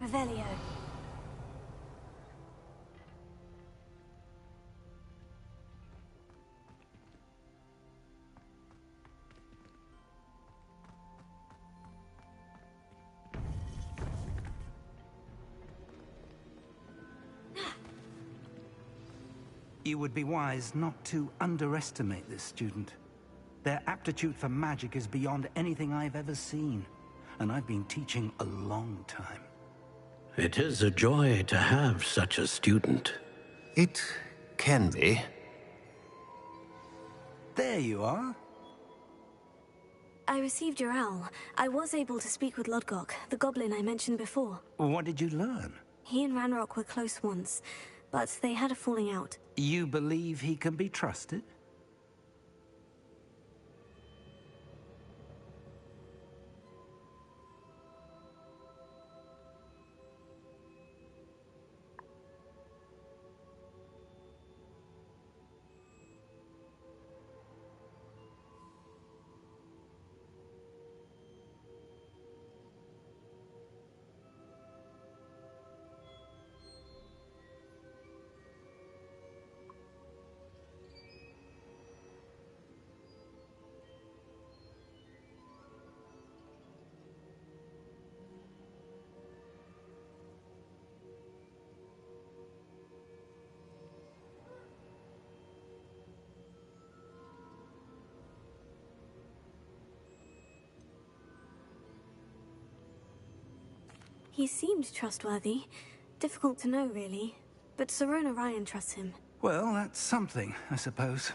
Revelio. You would be wise not to underestimate this student. Their aptitude for magic is beyond anything I've ever seen, and I've been teaching a long time. It is a joy to have such a student. It can be. There you are. I received your owl. I was able to speak with Lodgok, the goblin I mentioned before. What did you learn? He and Ranrock were close once, but they had a falling out. You believe he can be trusted? He seemed trustworthy. Difficult to know, really. But Sirona Ryan trusts him. Well, that's something, I suppose.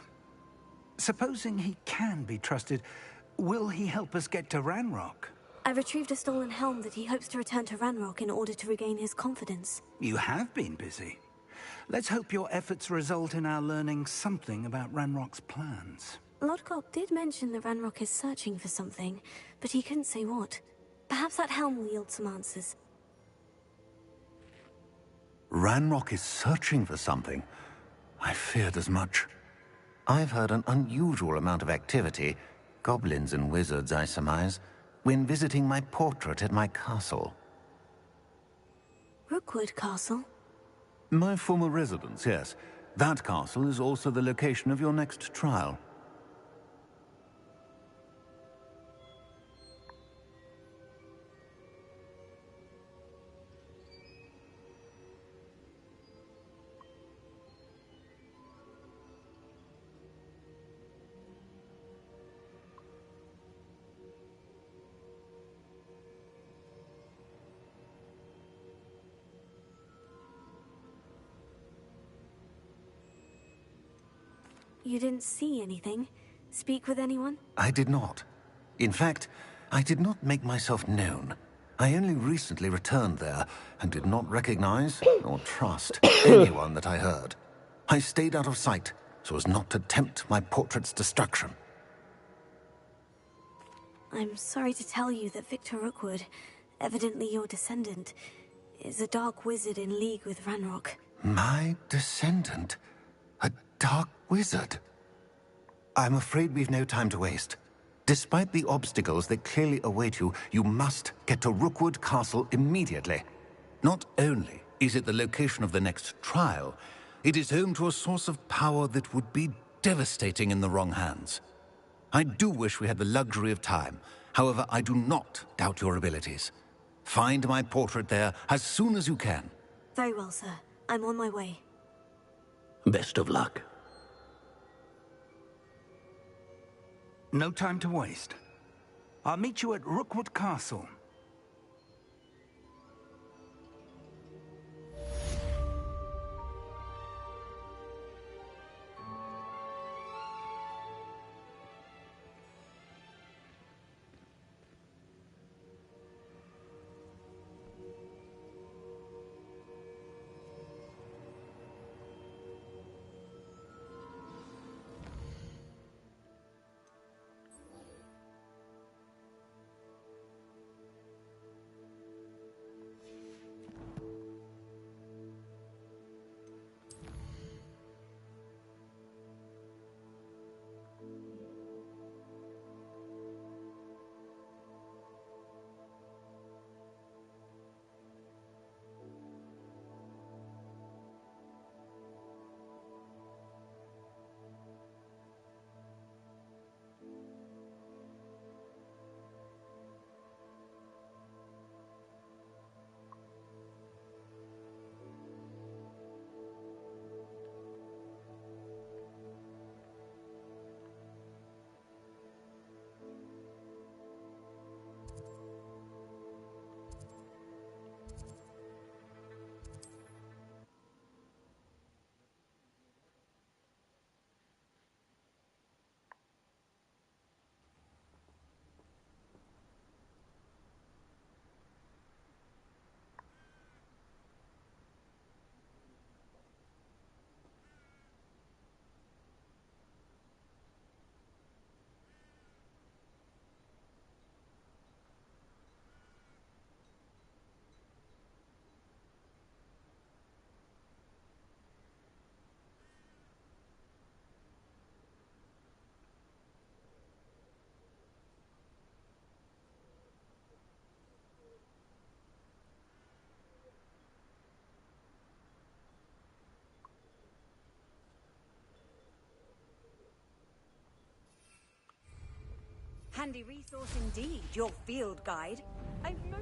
Supposing he can be trusted, will he help us get to Ranrock? I retrieved a stolen helm that he hopes to return to Ranrock in order to regain his confidence. You have been busy. Let's hope your efforts result in our learning something about Ranrock's plans. Lodgok did mention that Ranrock is searching for something, but he couldn't say what. Perhaps that helm will yield some answers. Ranrock is searching for something. I feared as much. I've heard an unusual amount of activity, goblins and wizards, I surmise, when visiting my portrait at my castle. Rookwood Castle? My former residence, yes. That castle is also the location of your next trial. You didn't see anything? Speak with anyone? I did not. In fact, I did not make myself known. I only recently returned there and did not recognize or trust anyone that I heard. I stayed out of sight so as not to tempt my portrait's destruction. I'm sorry to tell you that Victor Rookwood, evidently your descendant, is a dark wizard in league with Ranrock. My descendant? A dark wizard? I'm afraid we've no time to waste. Despite the obstacles that clearly await you, you must get to Rookwood Castle immediately. Not only is it the location of the next trial, it is home to a source of power that would be devastating in the wrong hands. I do wish we had the luxury of time. However, I do not doubt your abilities. Find my portrait there as soon as you can. Very well, sir. I'm on my way. Best of luck. No time to waste. I'll meet you at Rookwood Castle. Handy resource indeed, your field guide. I've no...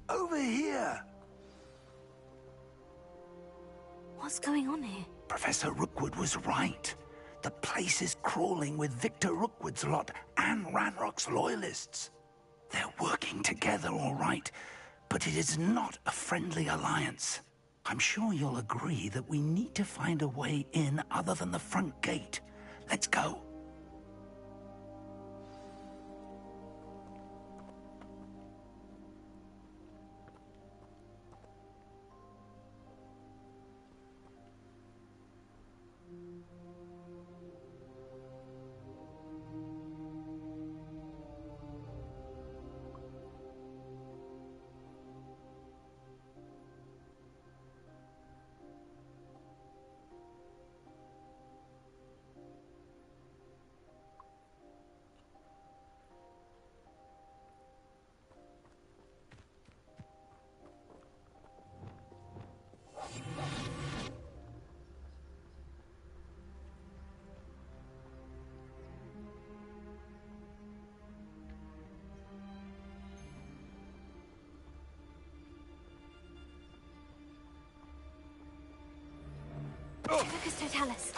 Over here! What's going on here? Professor Rookwood was right. The place is crawling with Victor Rookwood's lot and Ranrock's loyalists. They're working together, all right, but it is not a friendly alliance. I'm sure you'll agree that we need to find a way in other than the front gate. Let's go. Lucas Totalis.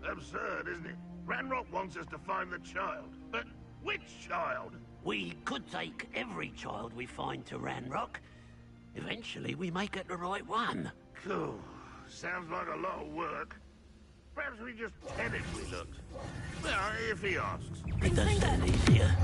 Absurd, isn't it? Ranrock wants us to find the child. But which child? We could take every child we find to Ranrock. Eventually, we may get the right one. Cool. Sounds like a lot of work. Perhaps we just tell him we looked. Well, if he asks. It does sound easier.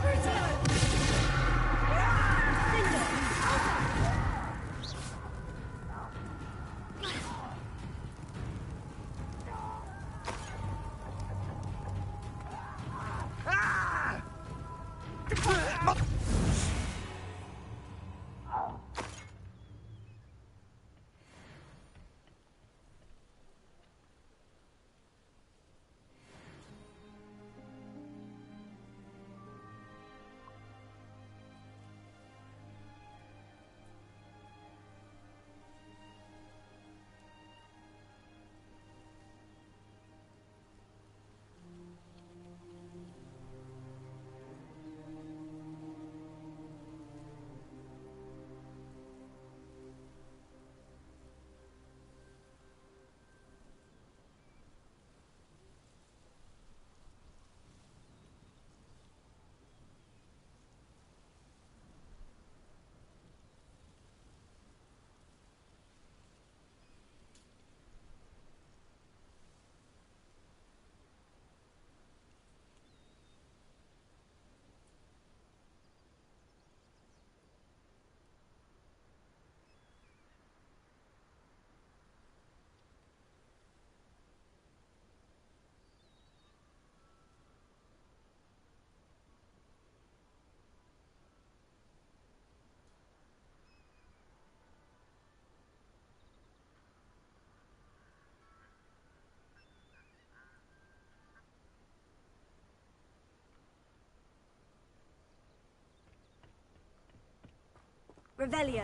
Revelio.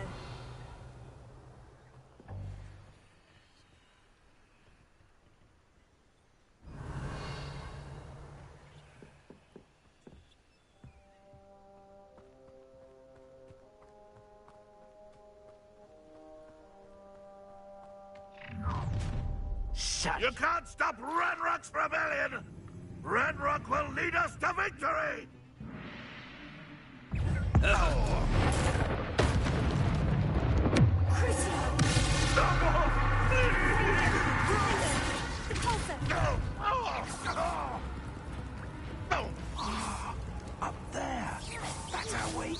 Shut. You can't stop Ranrock's rebellion! Ranrock will lead us to victory! Up there. That's our way in.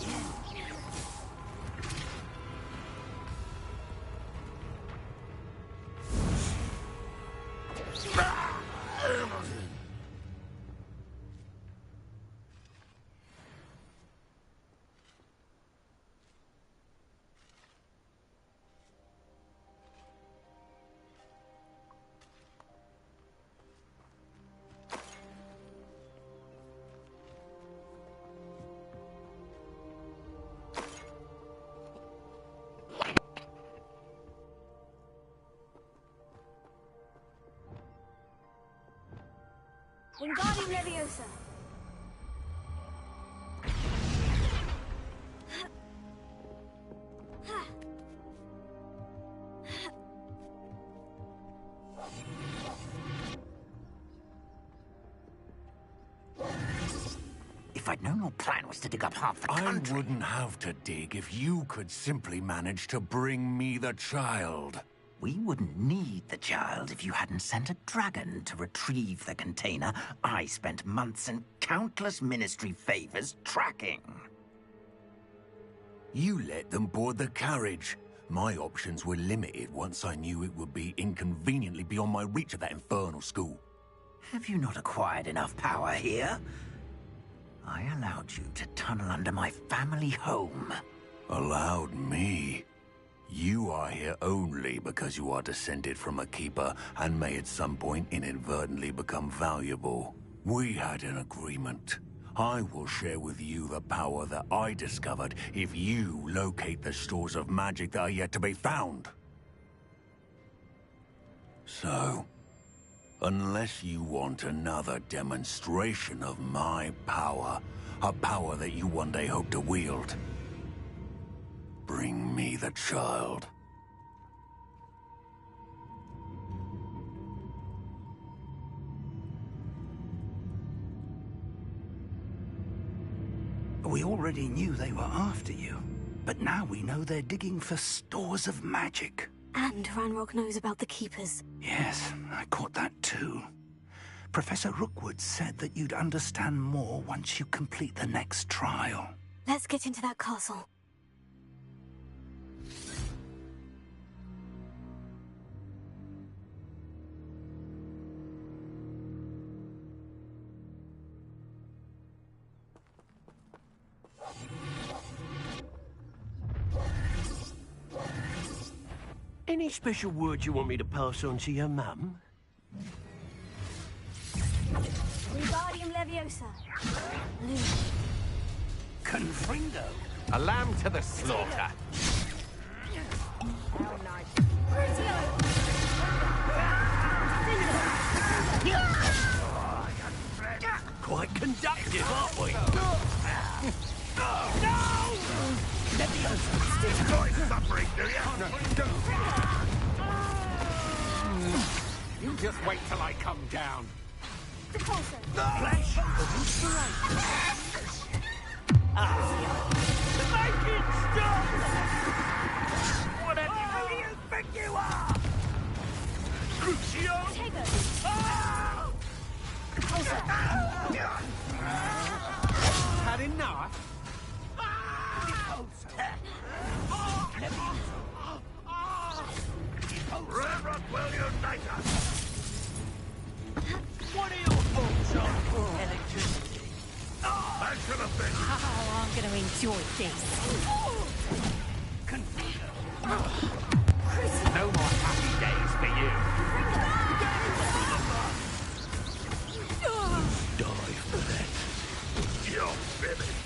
Wingardium Leviosa. If I'd known your plan was to dig up half the country... I wouldn't have to dig if you could simply manage to bring me the child. We wouldn't need the child if you hadn't sent a dragon to retrieve the container I spent months and countless ministry favors tracking. You let them board the carriage. My options were limited once I knew it would be inconveniently beyond my reach at that infernal school. Have you not acquired enough power here? I allowed you to tunnel under my family home. Allowed me? You are here only because you are descended from a keeper and may at some point inadvertently become valuable. We had an agreement. I will share with you the power that I discovered if you locate the stores of magic that are yet to be found. So, unless you want another demonstration of my power, a power that you one day hope to wield, bring me the child. We already knew they were after you, but now we know they're digging for stores of magic. And Ranrock knows about the Keepers. Yes, I caught that too. Professor Rookwood said that you'd understand more once you complete the next trial. Let's get into that castle. Any special word you want me to pass on to your mum? Wingardium Leviosa. Blue. Confringo. A lamb to the slaughter. Quite conductive, aren't we? No! Enjoy suffering, do you? You just wait till I come down. Flash of inspiration. Make it stop! Whatever who do you think you are? Crucio! Take it. Had enough? Ranrock will unite us! What are your thoughts on electricity? That should have been... Oh, I'm gonna enjoy this. No more happy days for you. Die for that. You're finished.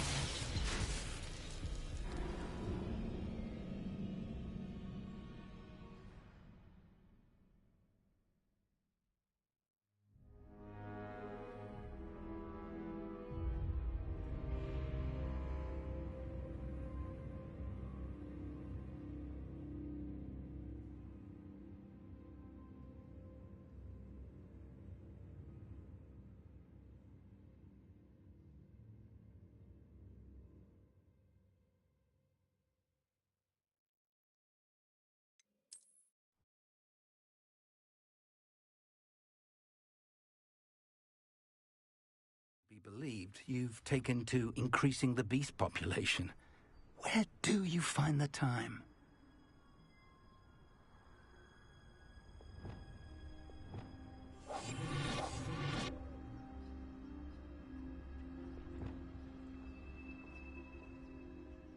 Be believed you've taken to increasing the beast population. Where do you find the time? I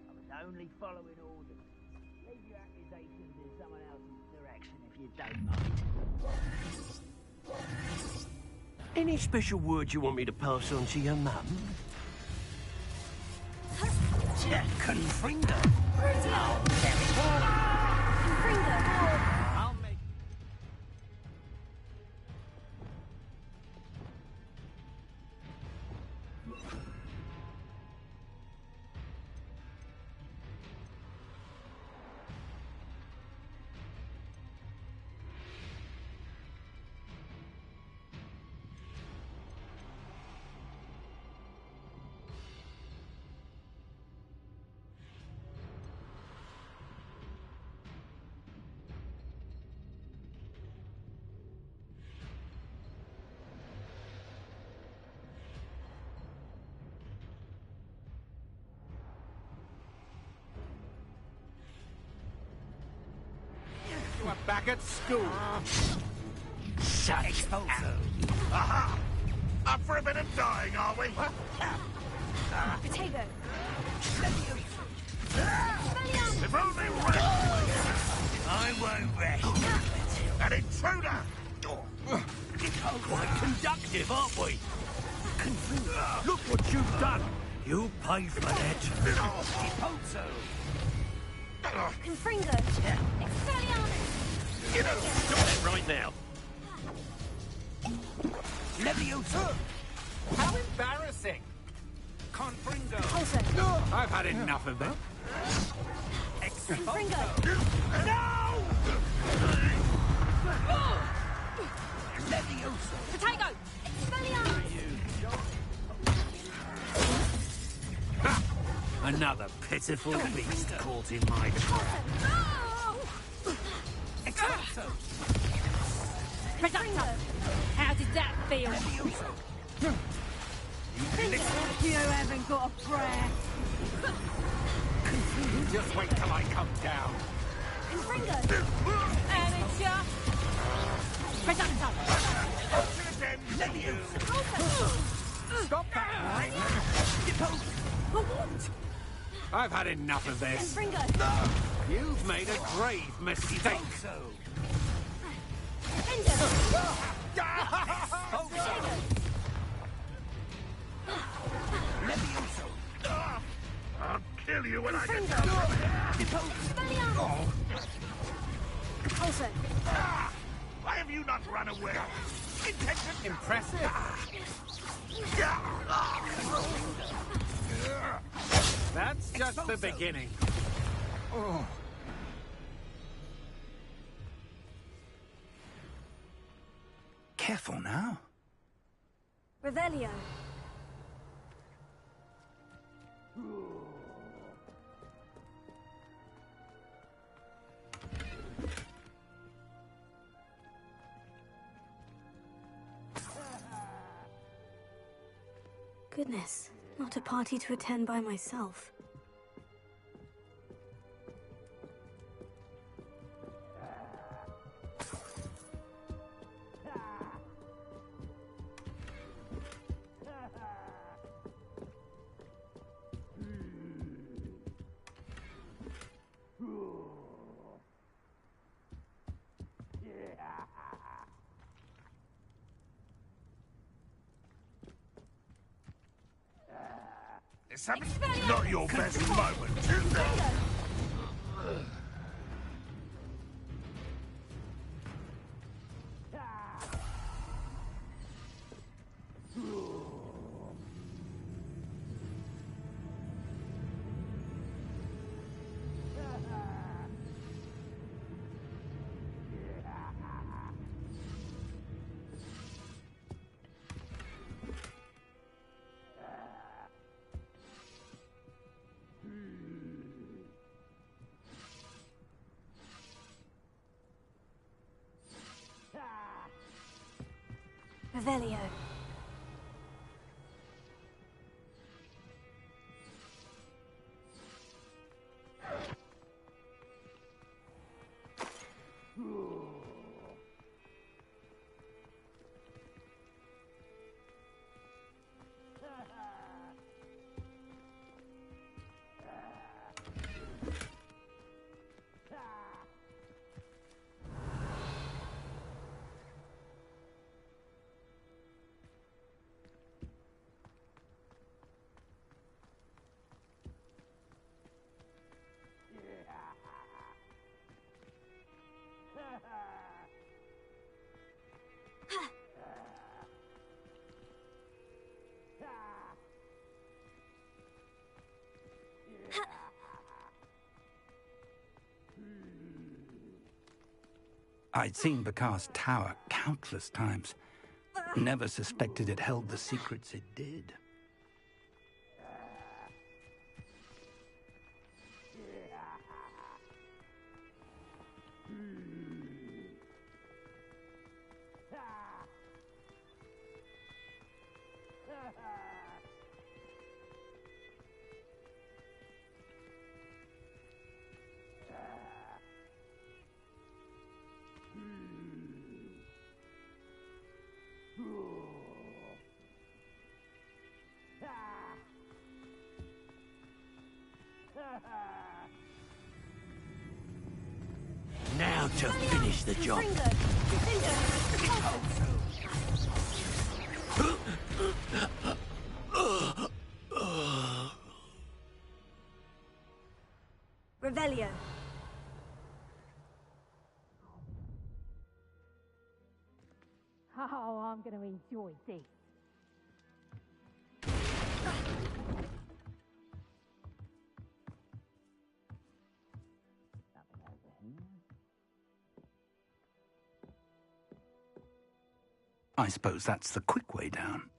was only following orders. Leave your accusations in someone else's direction if you don't mind. Any special word you want me to pass on to your mum? Confringo. Oh, Confringo. I'll make... Back at school. Shut up. Aha! Up for a bit of dying, are we? Potato. If only I won't rest. an intruder! Quite conductive, aren't we? Look what you've done. You pay for that. Confringo. Expelliarmus. You know, Stop it right now. Leviosa. How embarrassing. Confringo. Also. I've had enough of them. Confringo. No! Leviosa. Potato. Expelliarmus. Another pitiful beast caught in my trap. Producto. How did that feel? You haven't got a prayer. Just wait till I come down. Confringo. Amateur. Producto. Stop that right What? I've had enough of this. Confringo. You've made a grave mistake. I'll kill you when I get Also. Why have you not run away? Intention. Impressive. That's just the beginning. Careful now. Revelio. Goodness, not a party to attend by myself. It's not your best moment, is it? Revelio. I'd seen Bakar's tower countless times. Never suspected it held the secrets it did. Now to finish the job. Revelio. Oh, I'm going to enjoy this. I suppose that's the quick way down.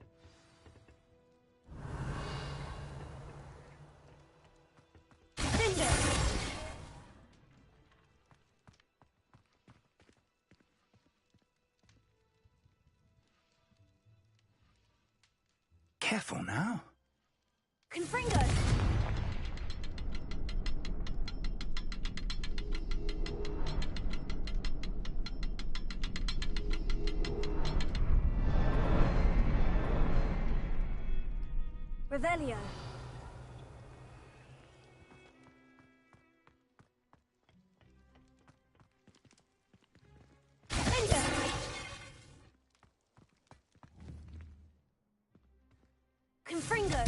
Careful now. Confringo! Revelio. Confringo.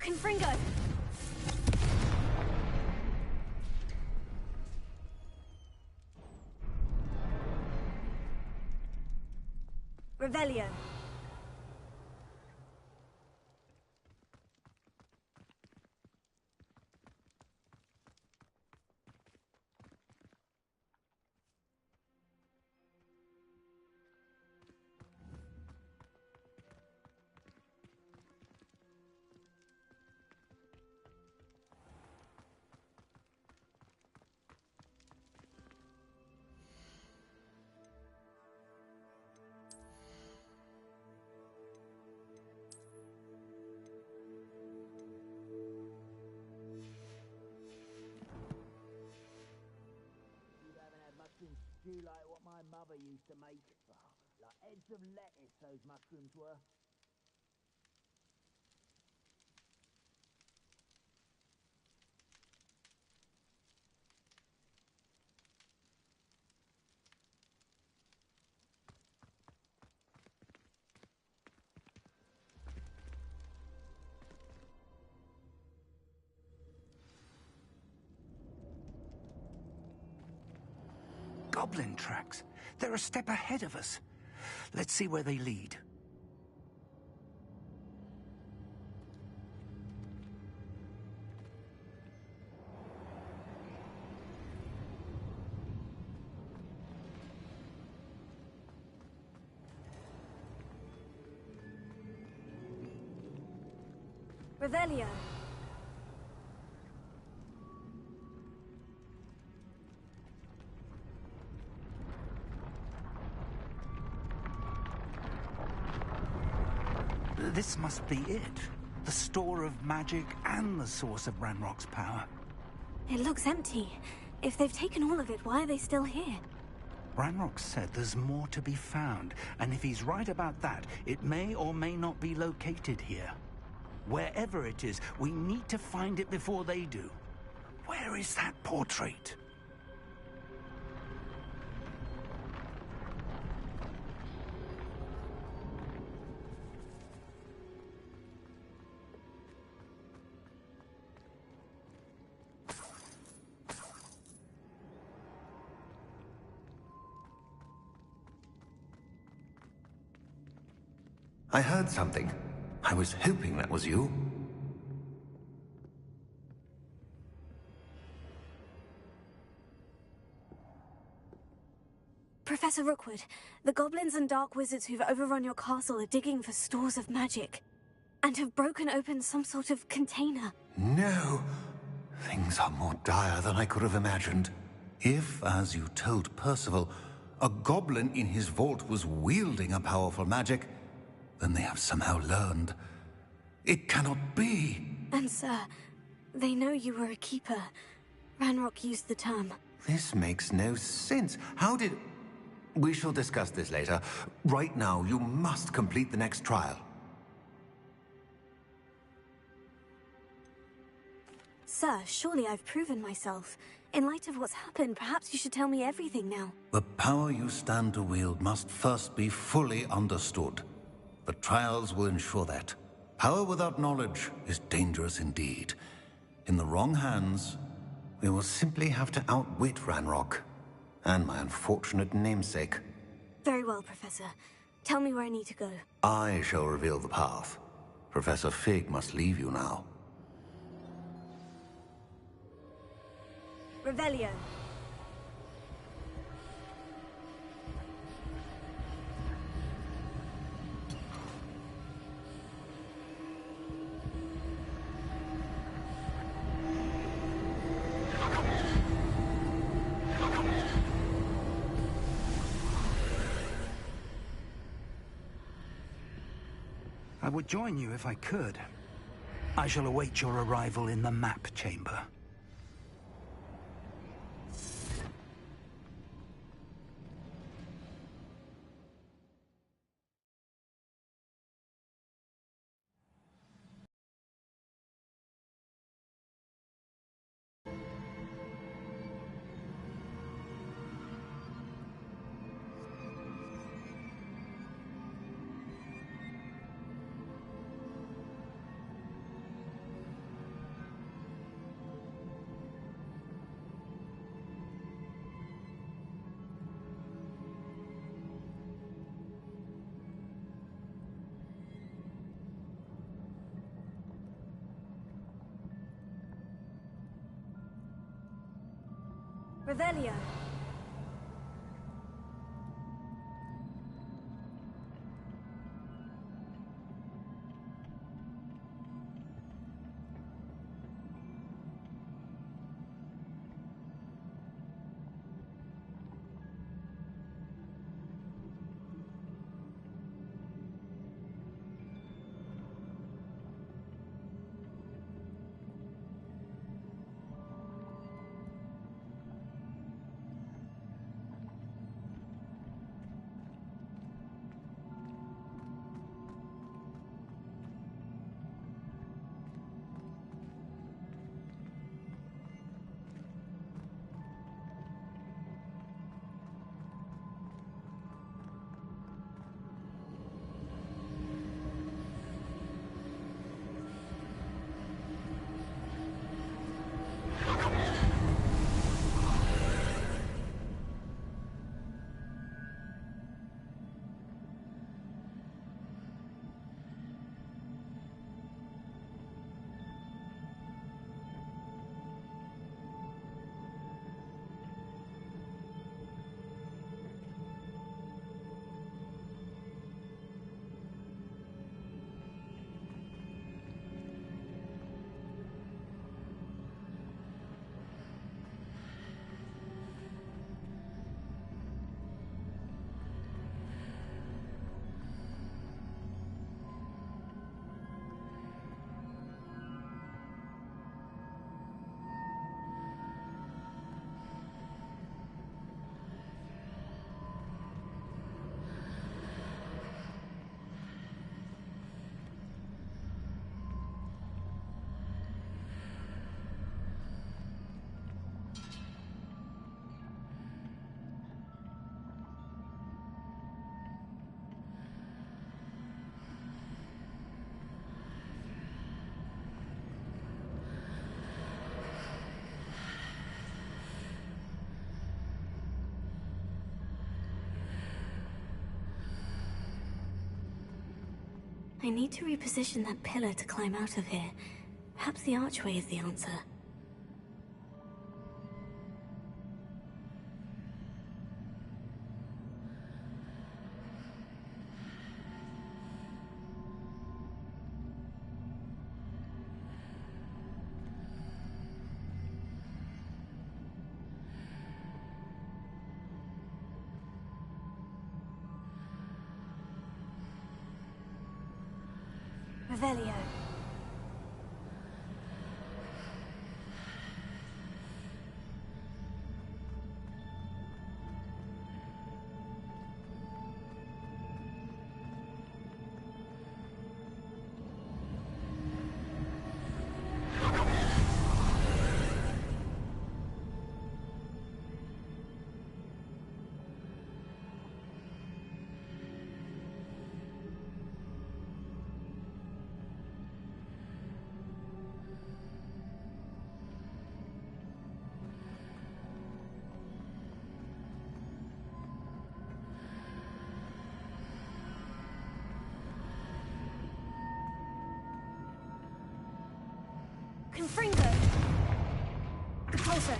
Confringo. Revelio. Stew like what my mother used to make. Like heads of lettuce, those mushrooms were. Goblin tracks. They're a step ahead of us. Let's see where they lead. Revelio. This must be it. The store of magic and the source of Ranrock's power. It looks empty. If they've taken all of it, why are they still here? Ranrock said there's more to be found, and if he's right about that, it may or may not be located here. Wherever it is, we need to find it before they do. Where is that portrait? I heard something. I was hoping that was you. Professor Professor Rookwood, the goblins and dark wizards who've overrun your castle are digging for stores of magic, and have broken open some sort of container. No. Things are more dire than I could have imagined. If, as you told Percival, a goblin in his vault was wielding a powerful magic, then they have somehow learned. It cannot be. And sir, they know you were a keeper. Ranrock used the term. This makes no sense. How did... We shall discuss this later. Right now, you must complete the next trial. Sir, surely I've proven myself. In light of what's happened, perhaps you should tell me everything now. The power you stand to wield must first be fully understood. The trials will ensure that. Power without knowledge is dangerous indeed. In the wrong hands, we will simply have to outwit Ranrock, and my unfortunate namesake. Very well, Professor. Tell me where I need to go. I shall reveal the path. Professor Fig must leave you now. Revelio. I would join you if I could. I shall await your arrival in the map chamber. Revelio. I need to reposition that pillar to climb out of here. Perhaps the archway is the answer. Revelio. Confringo! Repulsor!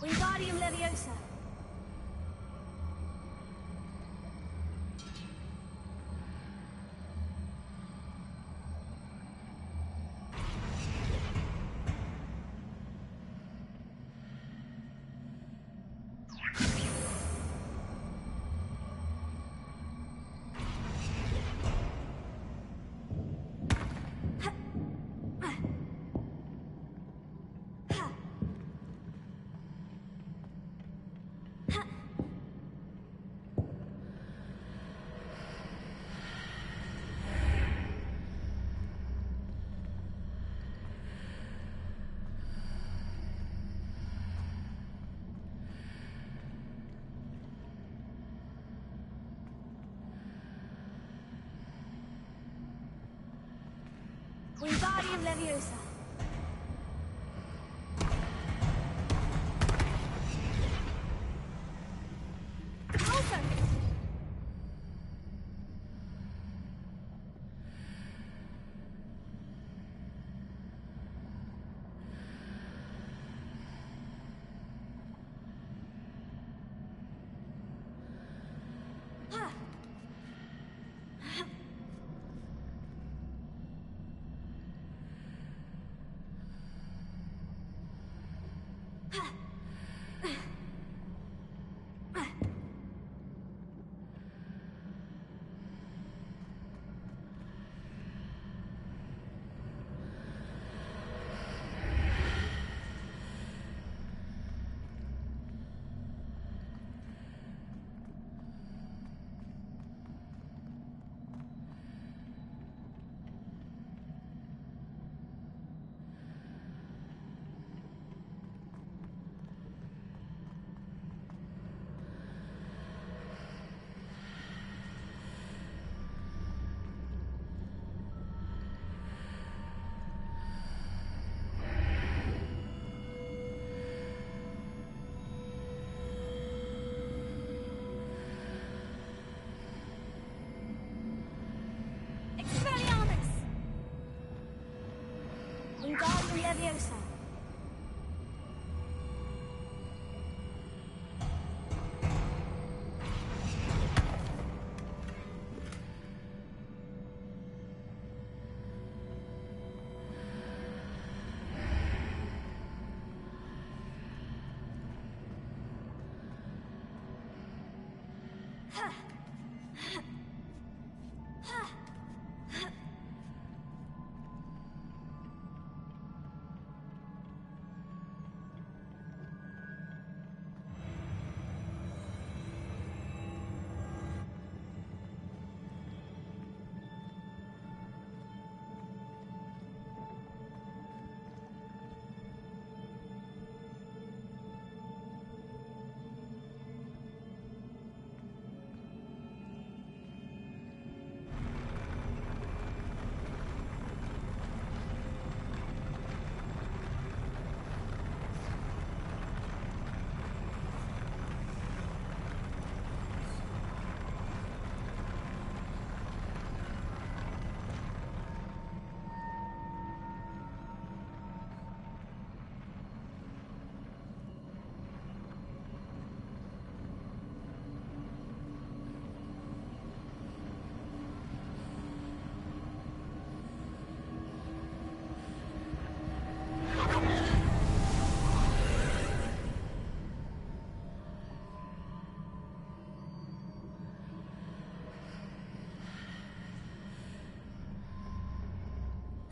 Wingardium Leviosa! Wingardium Leviosa! Repulsor!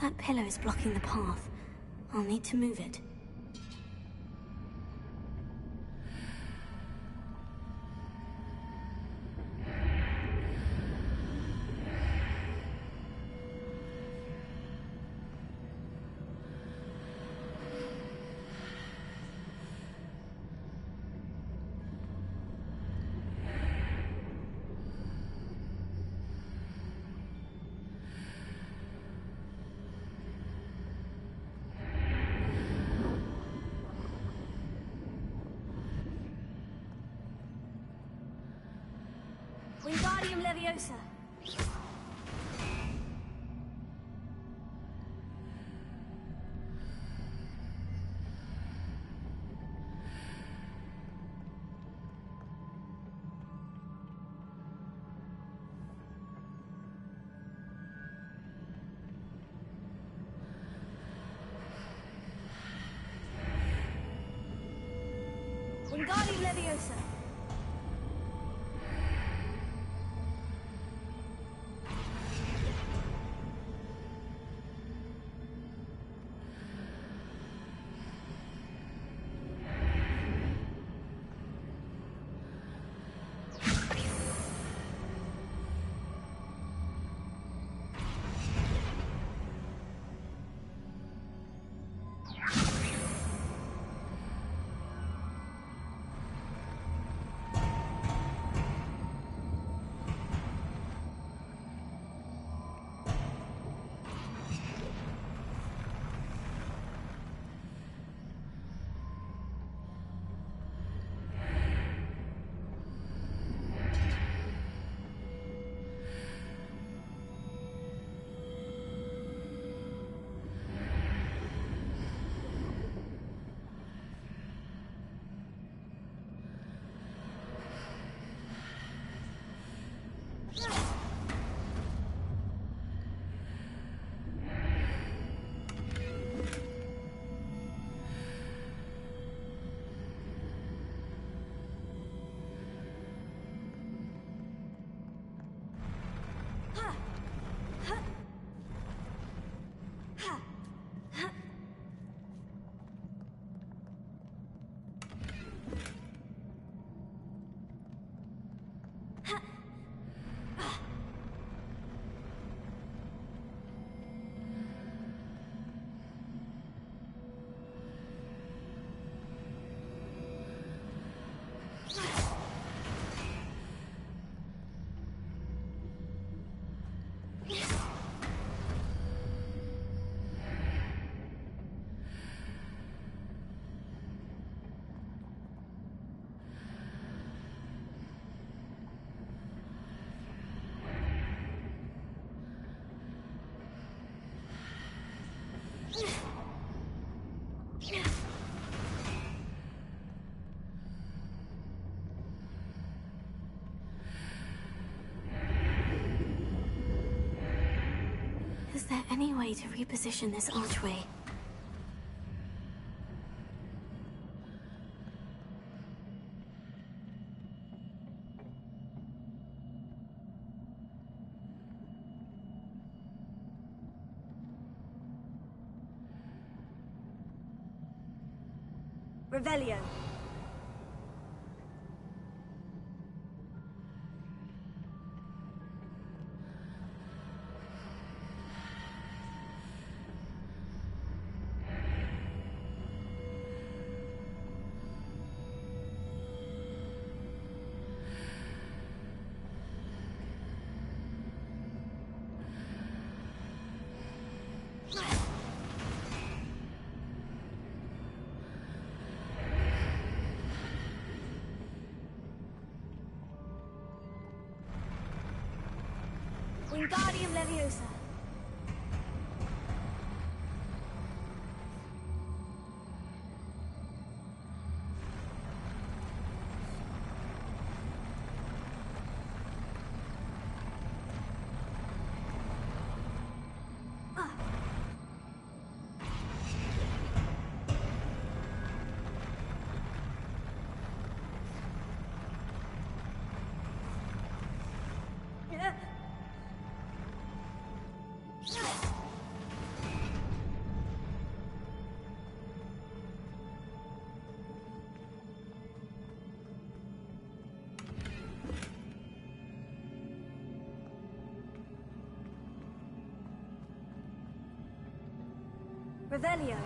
That pillar is blocking the path. I'll need to move it. Wingardium Leviosa. Wingardium Leviosa. Is there any way to reposition this archway? Revelio. Wingardium Leviosa. Revelio.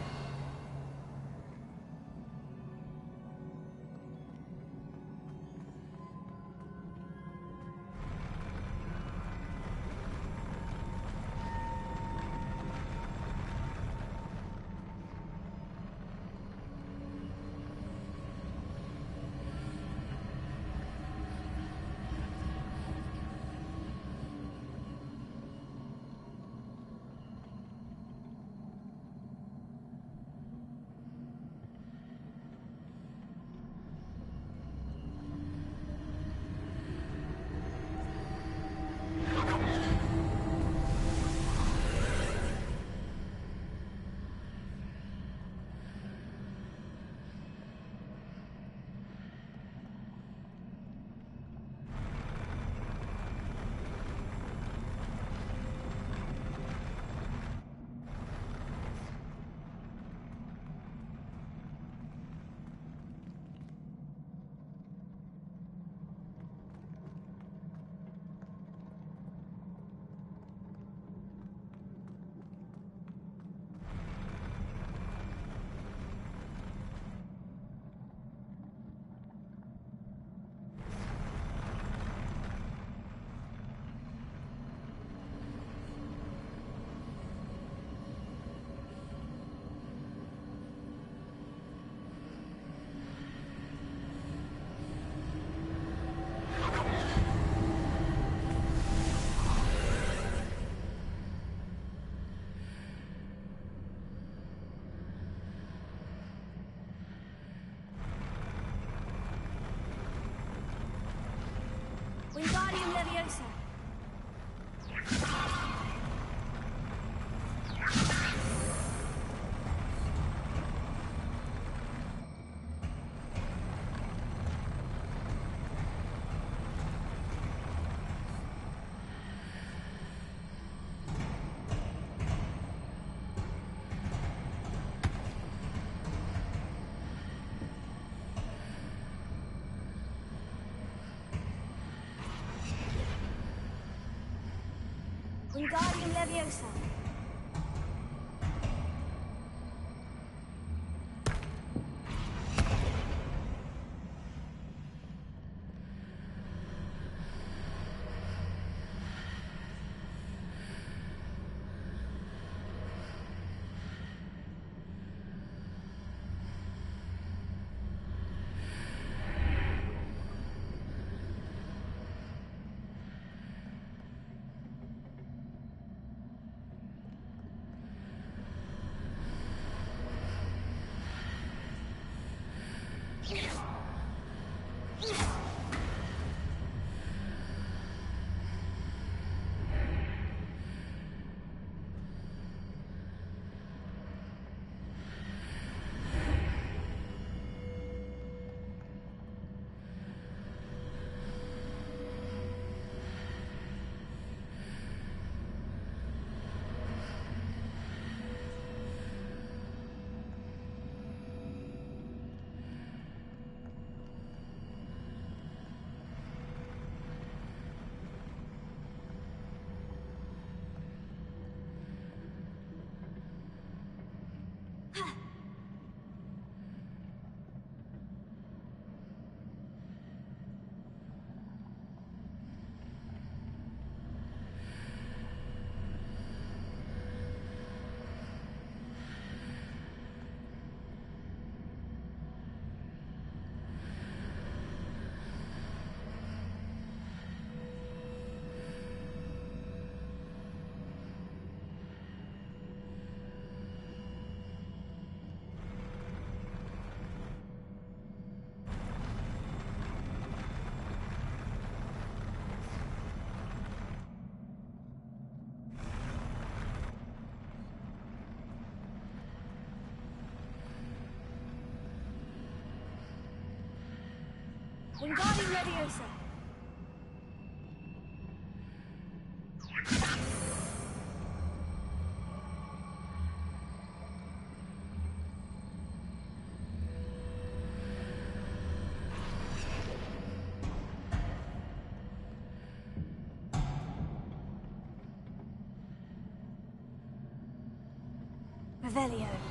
Wingardium Leviosa. Wingardium Leviosa. Wingardium Leviosa. Revelio.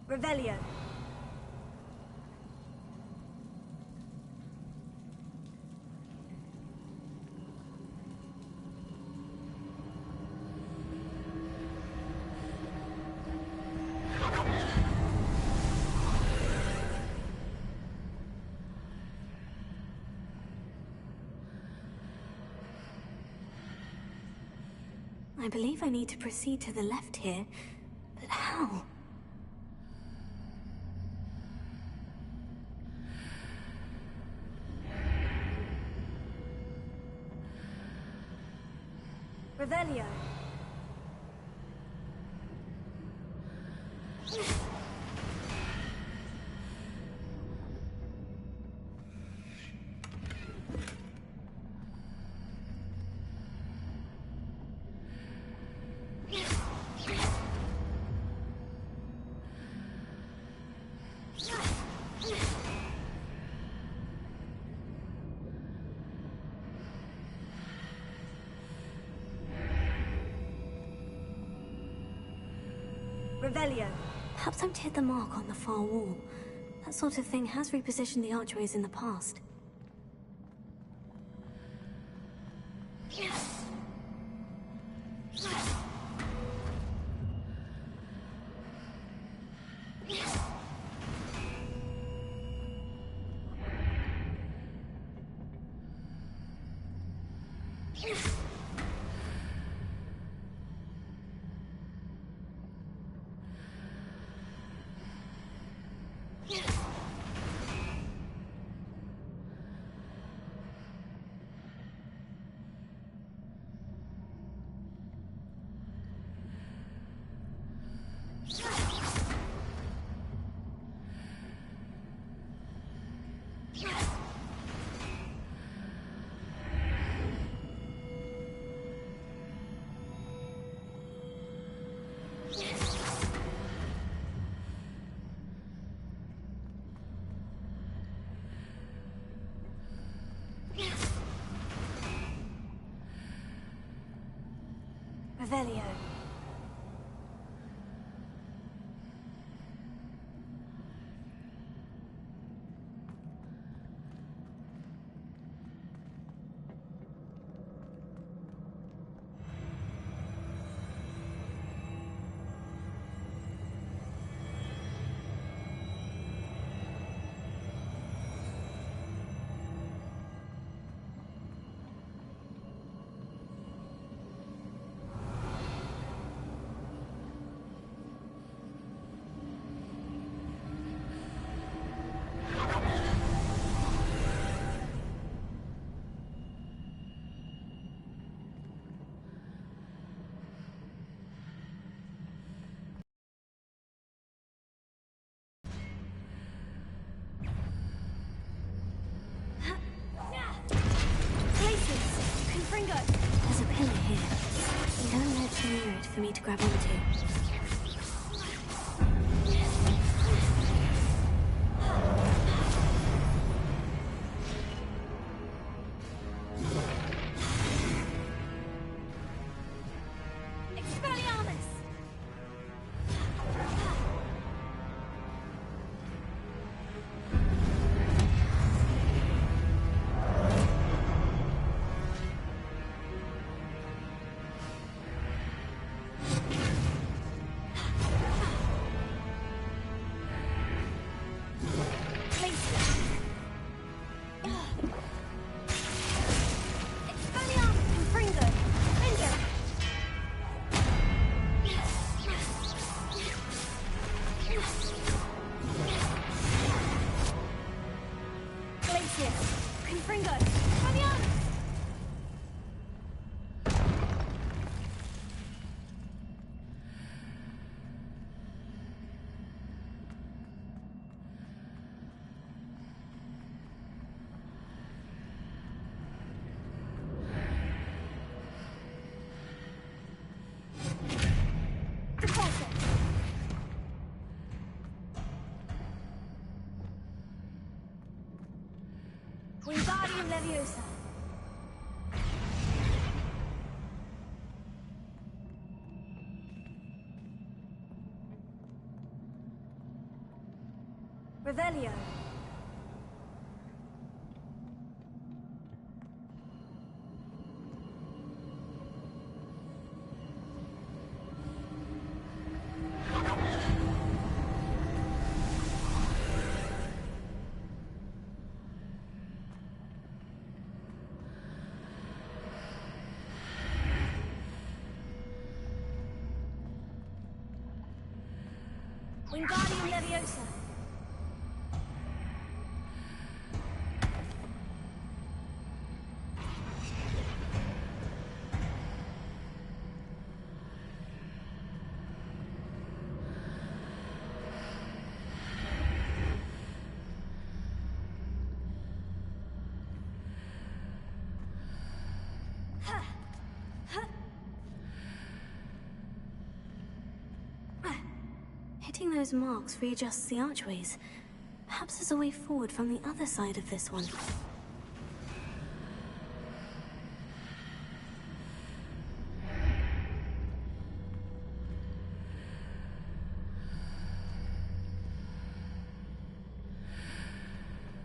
Revelio. I believe I need to proceed to the left here, but how? Revelio. Revelio. Perhaps I've hit the mark on the far wall. That sort of thing has repositioned the archways in the past. Revelio. There's a pillar here. Don't let too near it for me to grab onto. Wingardium Leviosa. Revelio. Wingardium Leviosa. Hitting those marks readjusts the archways. Perhaps there's a way forward from the other side of this one.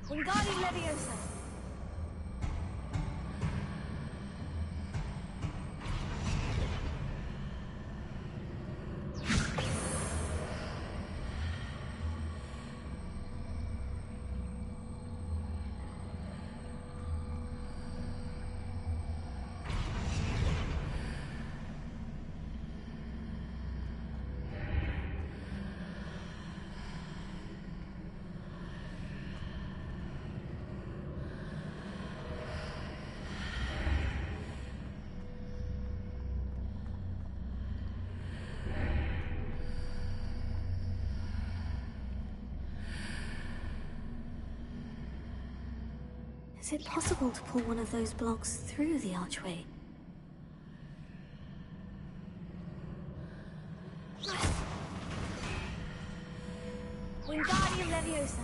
Wingardium Leviosa. Is it possible to pull one of those blocks through the archway? Wingardium Leviosa.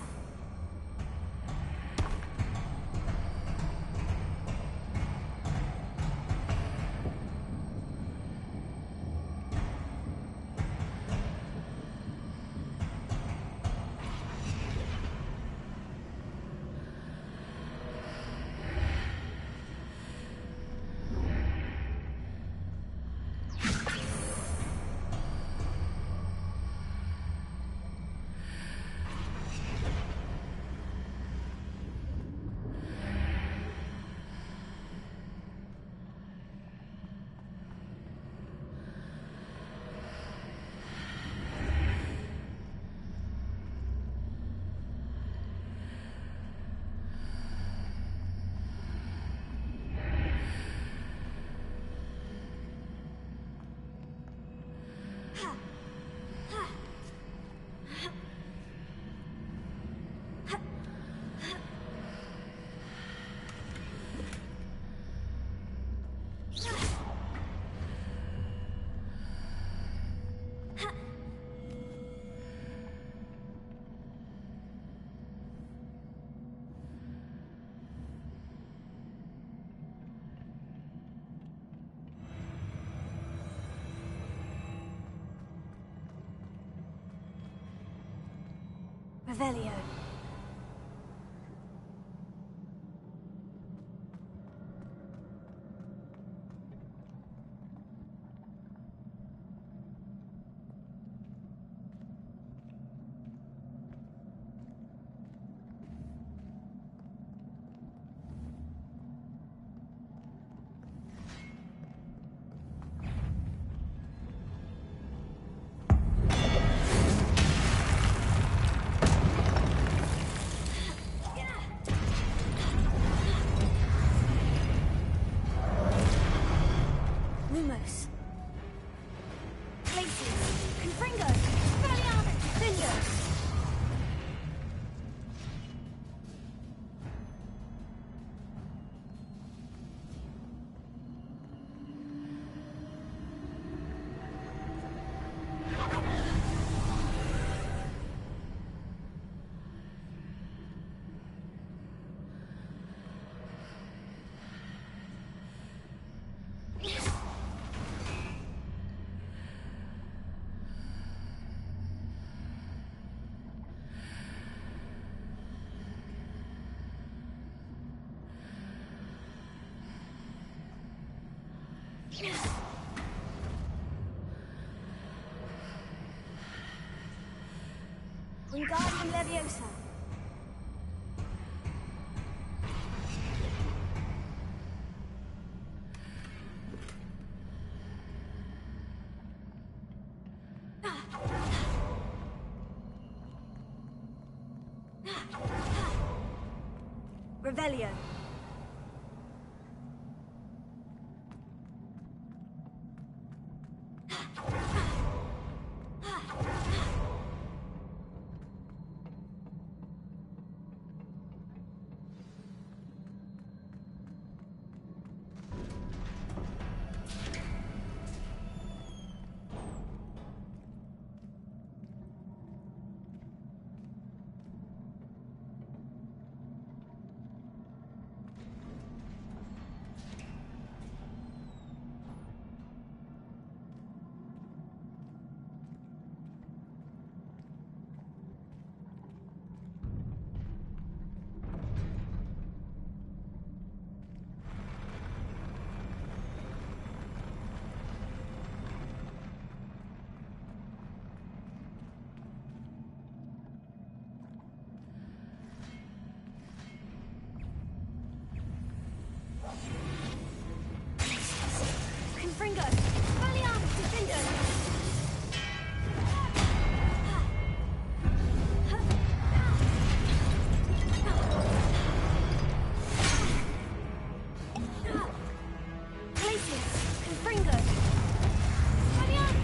Revelio. Lumos. Places. Confringo. Valiant. Defender. Wingardium Leviosa. Revelio. Confringo. Valiant. Defender. Places. Confringo. Valiant.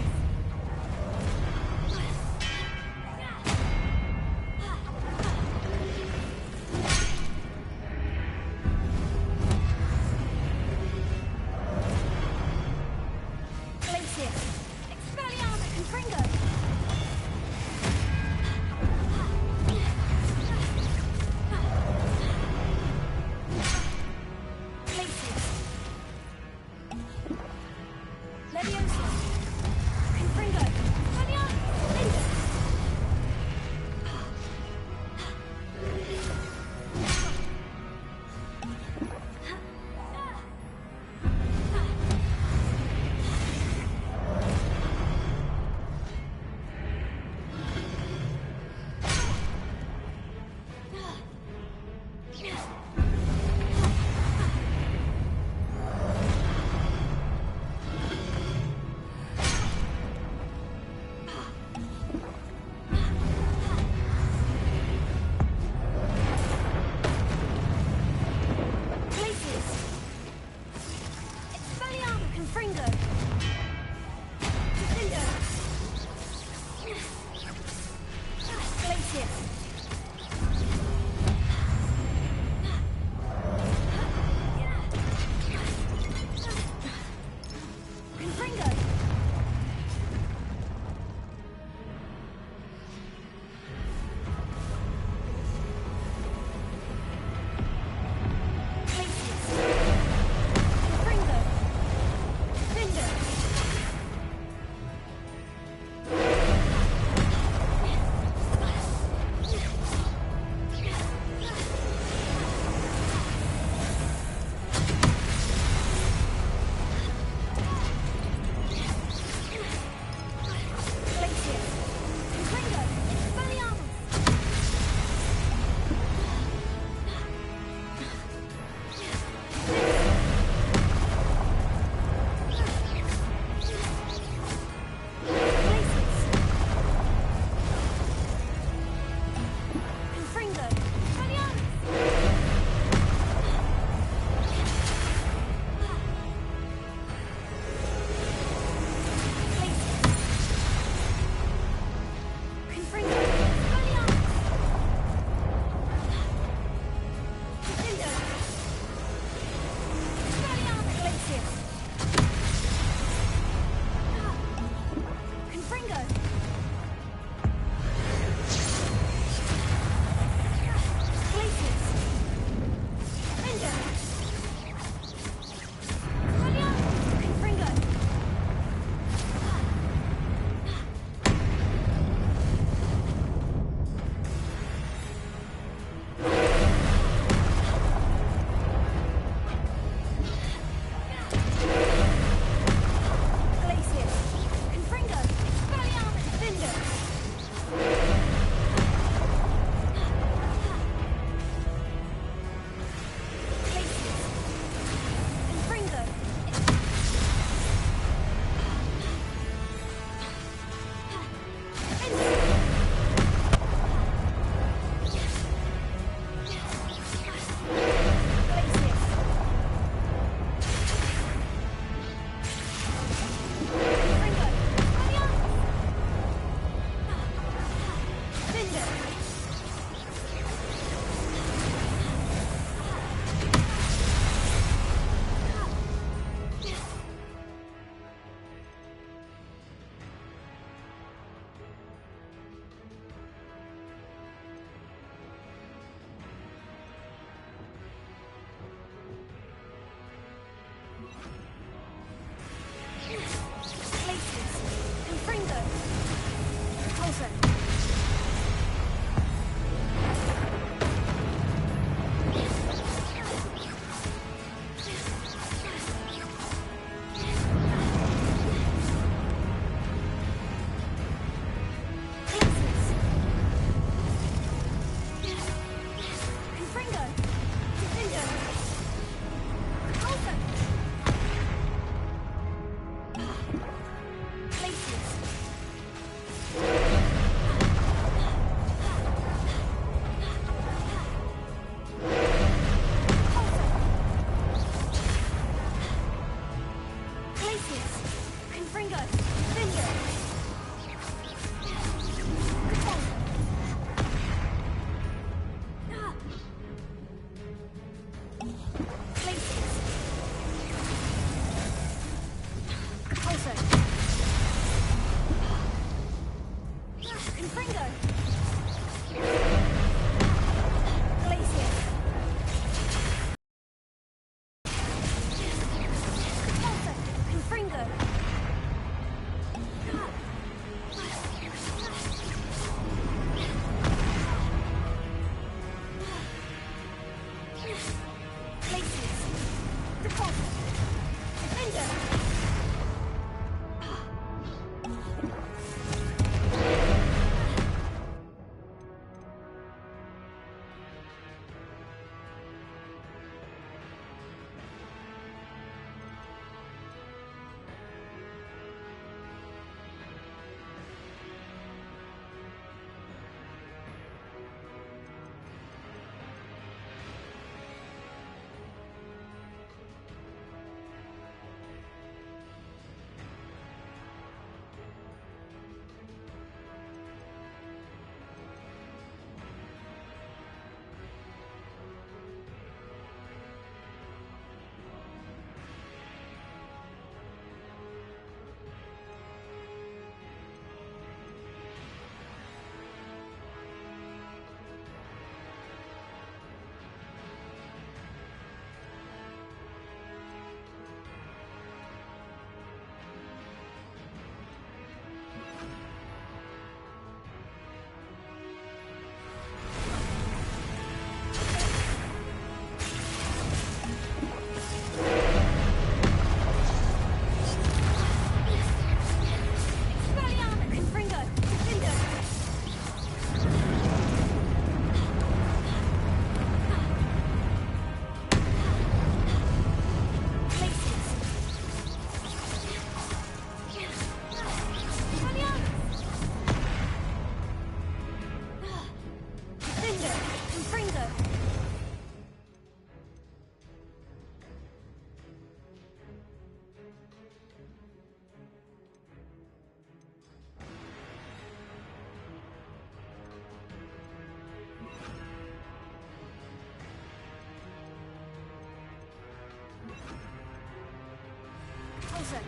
Also,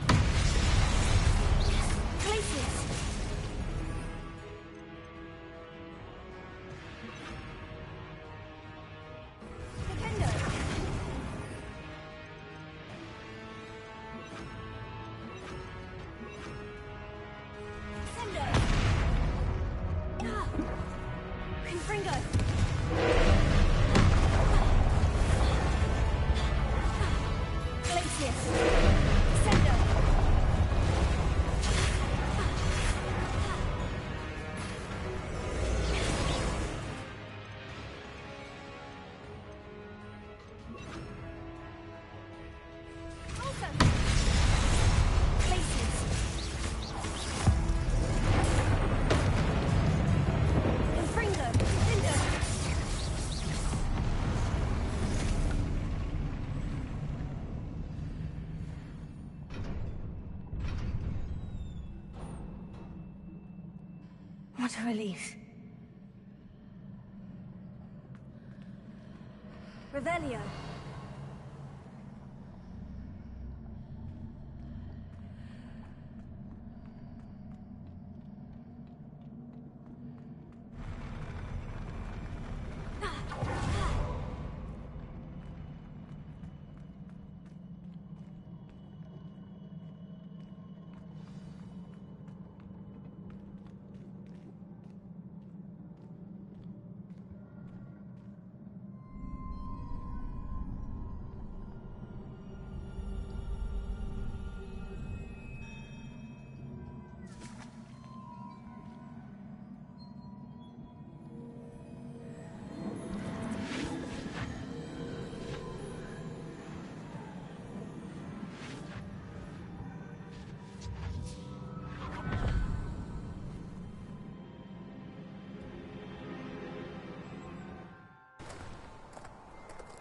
glaciers. What a relief. Revelio.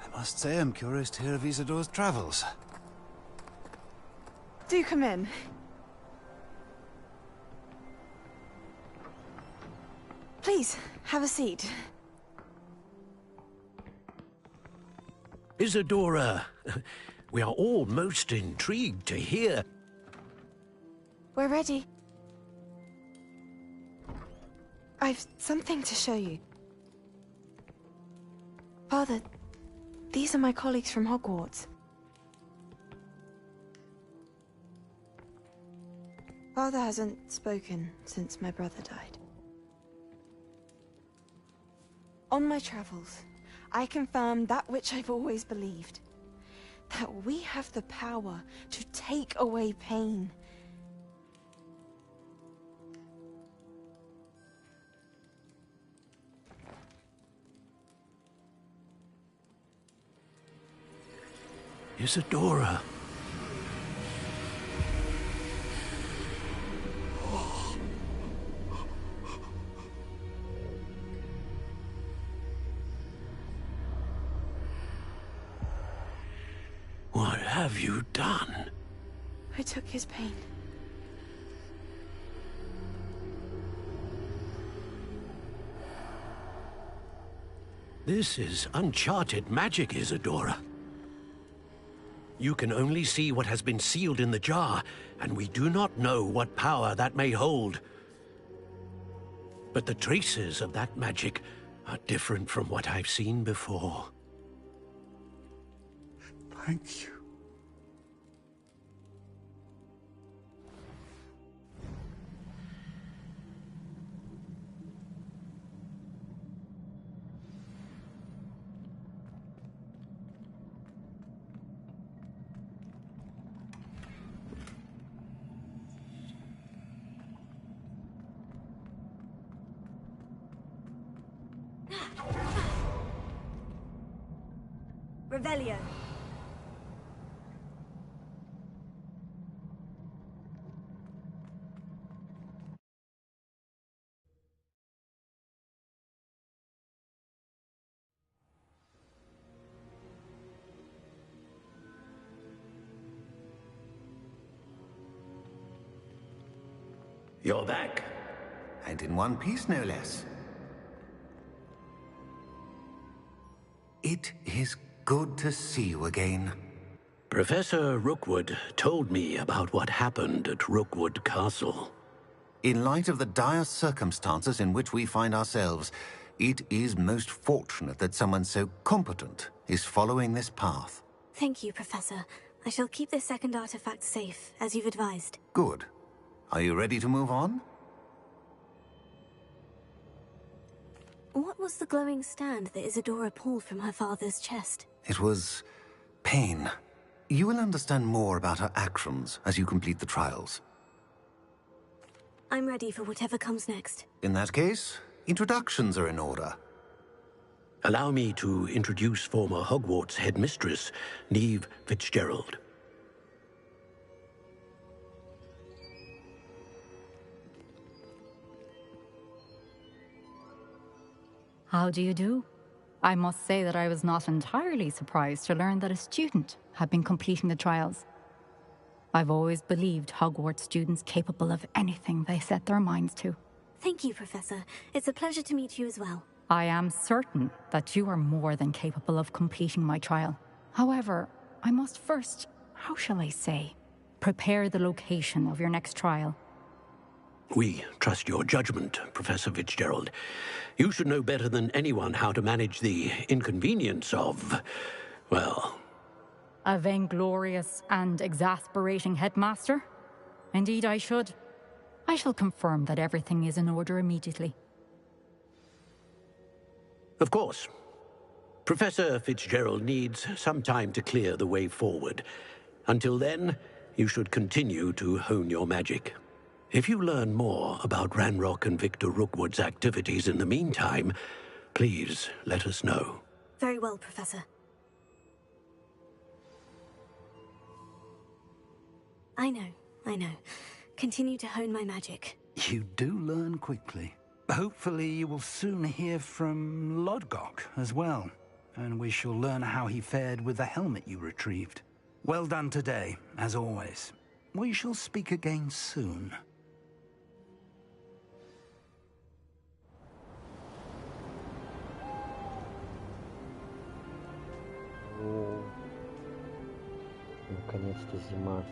I must say I'm curious to hear of Isidore's travels. Do come in. Please, have a seat. Isadora, we are all most intrigued to hear. We're ready. I've something to show you. Father, these are my colleagues from Hogwarts. Father hasn't spoken since my brother died. On my travels, I confirmed that which I've always believed. That we have the power to take away pain. Isadora. What have you done? I took his pain. This is uncharted magic, Isadora. You can only see what has been sealed in the jar, and we do not know what power that may hold. But the traces of that magic are different from what I've seen before. Thank you. Revelio. You're back. And in one piece, no less. It is good to see you again. Professor Rookwood told me about what happened at Rookwood Castle. In light of the dire circumstances in which we find ourselves, it is most fortunate that someone so competent is following this path. Thank you, Professor. I shall keep this second artifact safe, as you've advised. Good. Are you ready to move on? What was the glowing stand that Isadora pulled from her father's chest? It was pain. You will understand more about her actions as you complete the trials. I'm ready for whatever comes next. In that case, introductions are in order. Allow me to introduce former Hogwarts headmistress, Neve Fitzgerald. How do you do? I must say that I was not entirely surprised to learn that a student had been completing the trials. I've always believed Hogwarts students capable of anything they set their minds to. Thank you, Professor. It's a pleasure to meet you as well. I am certain that you are more than capable of completing my trial. However, I must first, how shall I say, prepare the location of your next trial. We trust your judgment, Professor Fitzgerald. You should know better than anyone how to manage the inconvenience of, well... A vainglorious and exasperating headmaster? Indeed I should. I shall confirm that everything is in order immediately. Of course. Professor Fitzgerald needs some time to clear the way forward. Until then, you should continue to hone your magic. If you learn more about Ranrock and Victor Rookwood's activities in the meantime, please let us know. Very well, Professor. I know. Continue to hone my magic. You do learn quickly. Hopefully you will soon hear from Lodgok as well, and we shall learn how he fared with the helmet you retrieved. Well done today, as always. We shall speak again soon. О, наконец-то зима.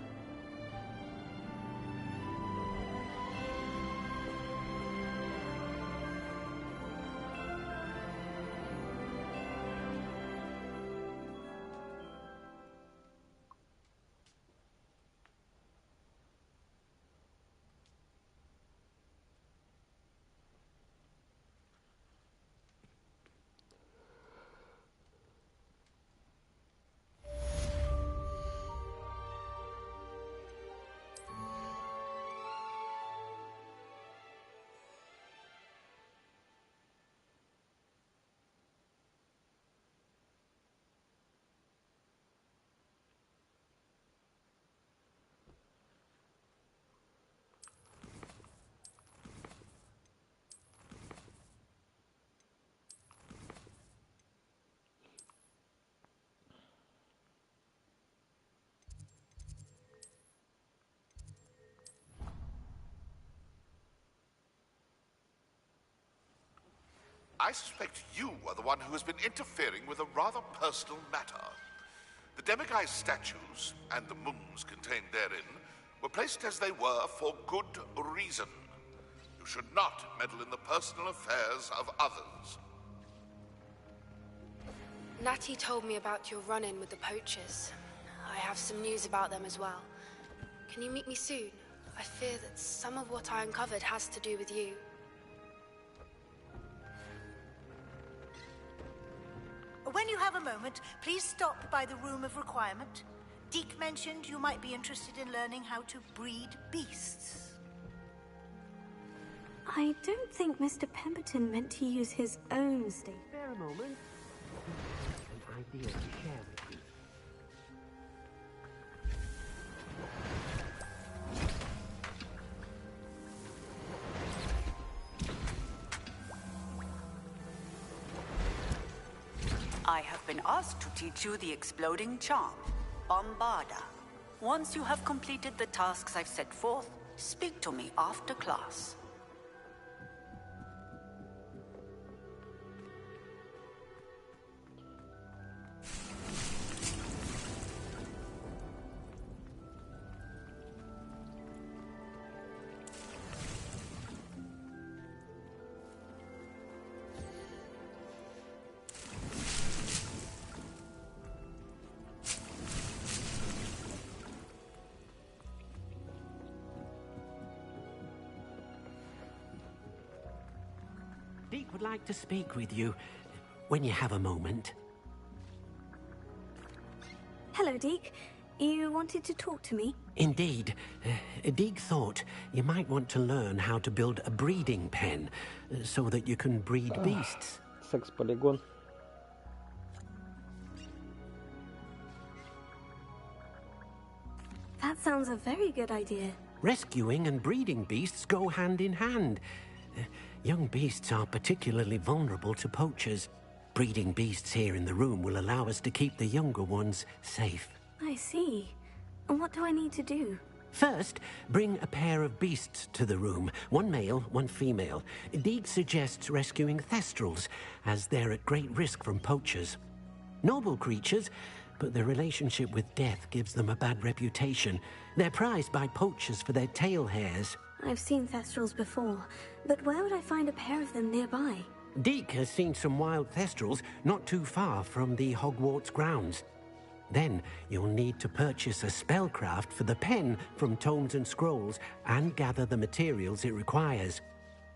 I suspect you are the one who has been interfering with a rather personal matter. The Demiguise statues, and the moons contained therein, were placed as they were for good reason. You should not meddle in the personal affairs of others. Natty told me about your run-in with the poachers. I have some news about them as well. Can you meet me soon? I fear that some of what I uncovered has to do with you. When you have a moment, please stop by the Room of Requirement. Deke mentioned you might be interested in learning how to breed beasts. I don't think Mr. Pemberton meant to use his own state. Spare a moment. An idea to share with you. I have been asked to teach you the exploding charm, Bombarda. Once you have completed the tasks I've set forth, speak to me after class. Deke would like to speak with you when you have a moment. Hello, Deke. You wanted to talk to me? Indeed. Deke thought you might want to learn how to build a breeding pen so that you can breed beasts. Секс-полигон. That sounds a very good idea. Rescuing and breeding beasts go hand in hand. Young beasts are particularly vulnerable to poachers. Breeding beasts here in the room will allow us to keep the younger ones safe. I see. And what do I need to do? First, bring a pair of beasts to the room. One male, one female. Deke suggests rescuing thestrals, as they're at great risk from poachers. Noble creatures, but their relationship with death gives them a bad reputation. They're prized by poachers for their tail hairs. I've seen thestrals before, but where would I find a pair of them nearby? Deke has seen some wild thestrals not too far from the Hogwarts grounds. Then you'll need to purchase a spellcraft for the pen from Tomes and Scrolls and gather the materials it requires.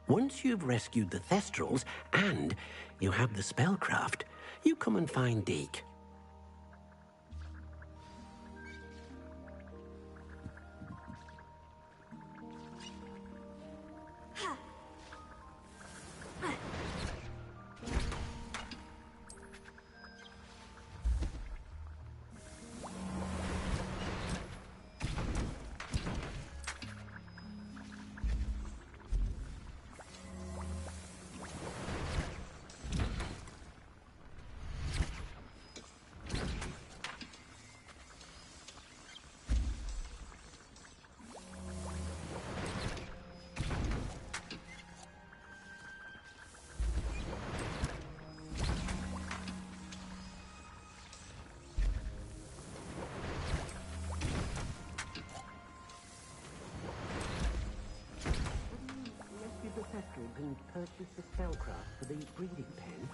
Once you've rescued the thestrals and you have the spellcraft, you come and find Deke. And purchase the spellcraft for the breeding pen.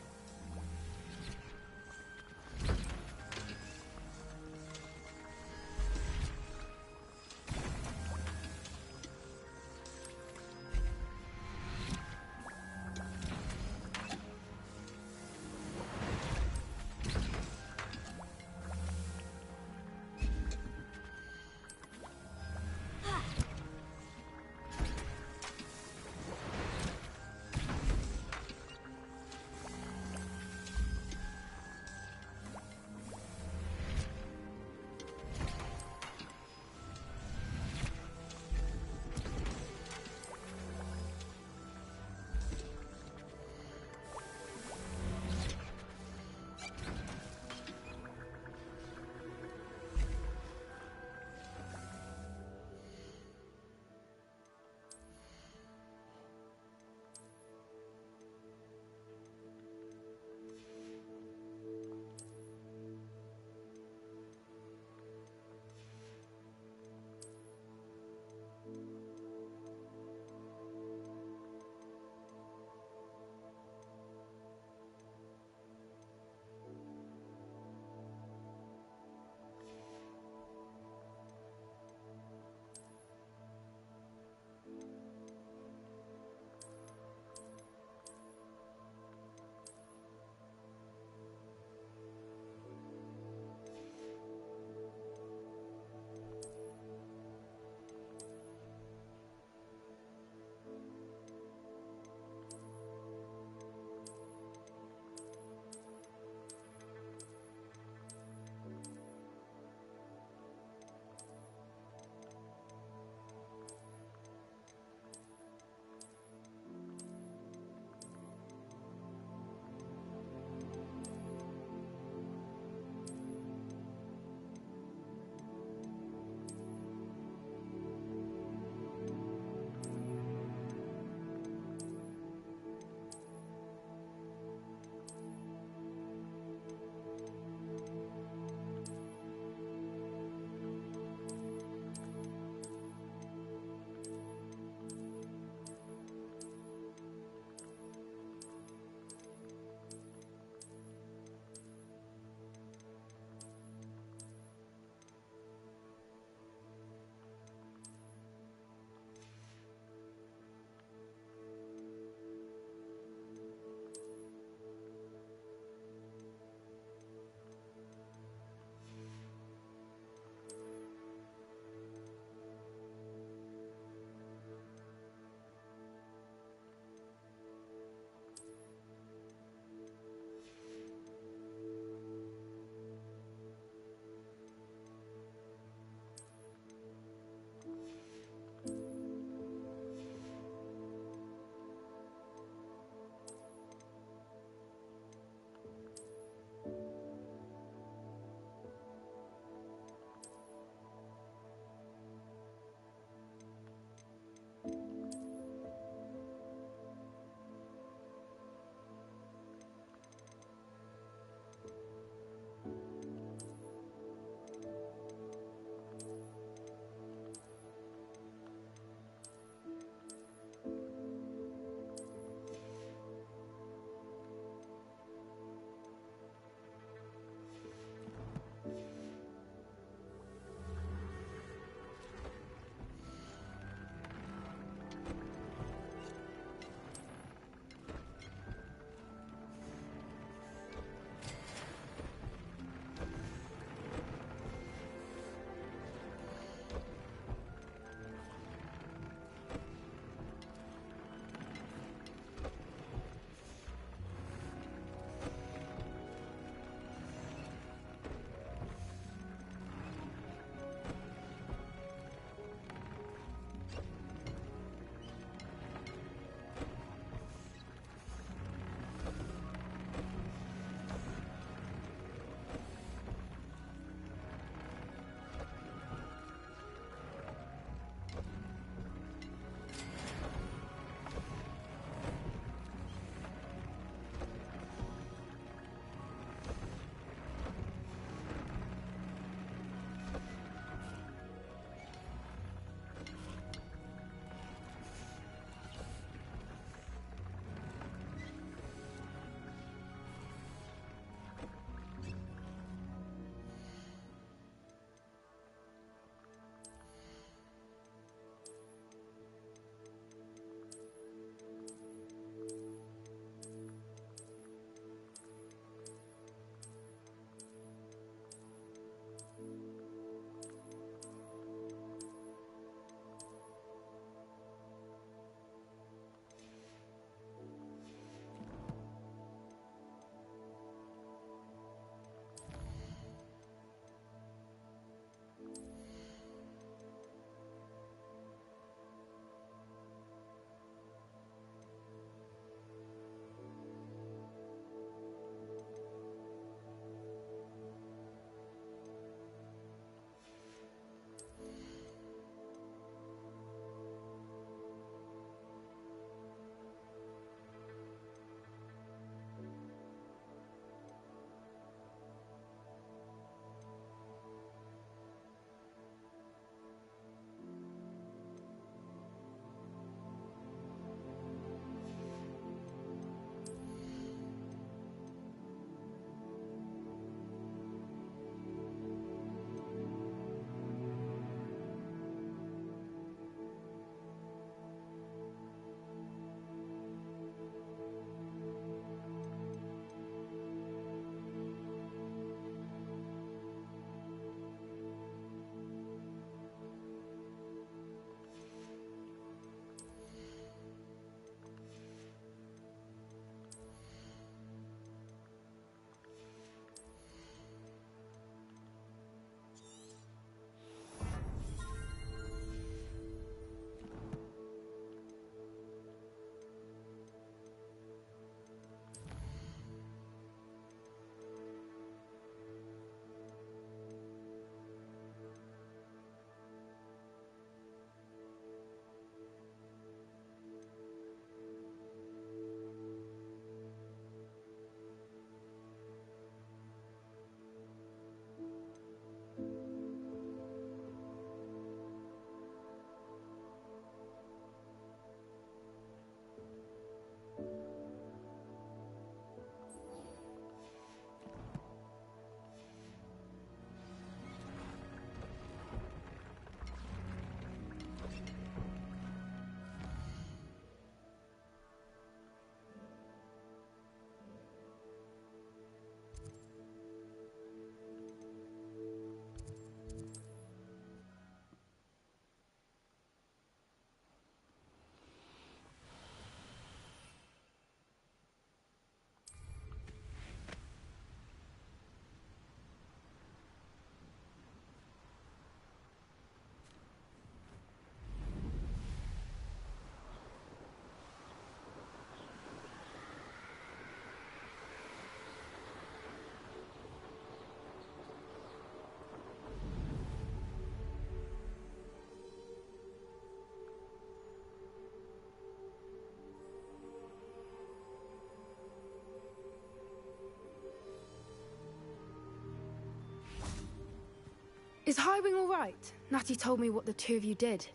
Is Highwing all right? Natty told me what the two of you did.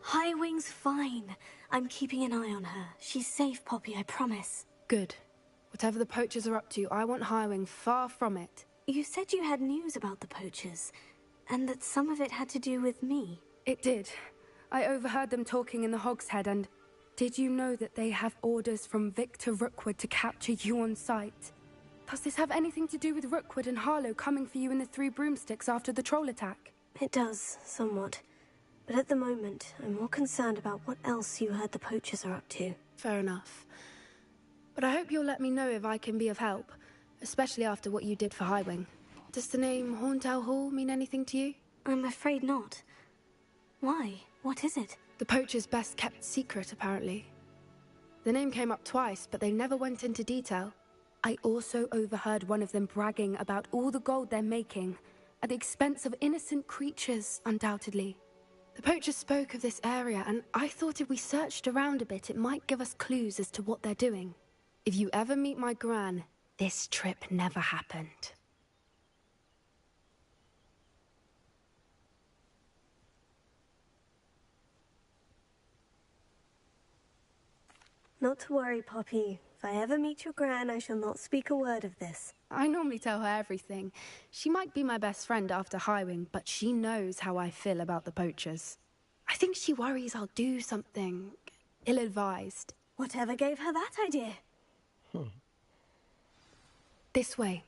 Highwing's fine. I'm keeping an eye on her. She's safe, Poppy, I promise. Good. Whatever the poachers are up to, I want Highwing far from it. You said you had news about the poachers, and that some of it had to do with me. It did. I overheard them talking in the Hogshead, and did you know that they have orders from Victor Rookwood to capture you on sight? Does this have anything to do with Rookwood and Harlow coming for you in the Three Broomsticks after the troll attack? It does, somewhat. But at the moment, I'm more concerned about what else you heard the poachers are up to. Fair enough. But I hope you'll let me know if I can be of help, especially after what you did for Highwing. Does the name Horntail Hall mean anything to you? I'm afraid not. Why? What is it? The poachers' best kept secret, apparently. The name came up twice, but they never went into detail. I also overheard one of them bragging about all the gold they're making, at the expense of innocent creatures, undoubtedly. The poachers spoke of this area, and I thought if we searched around a bit, it might give us clues as to what they're doing. If you ever meet my gran, this trip never happened. Not to worry, Poppy. If I ever meet your gran, I shall not speak a word of this. I normally tell her everything. She might be my best friend after Highwing, but she knows how I feel about the poachers. I think she worries I'll do something ill-advised. Whatever gave her that idea? This way.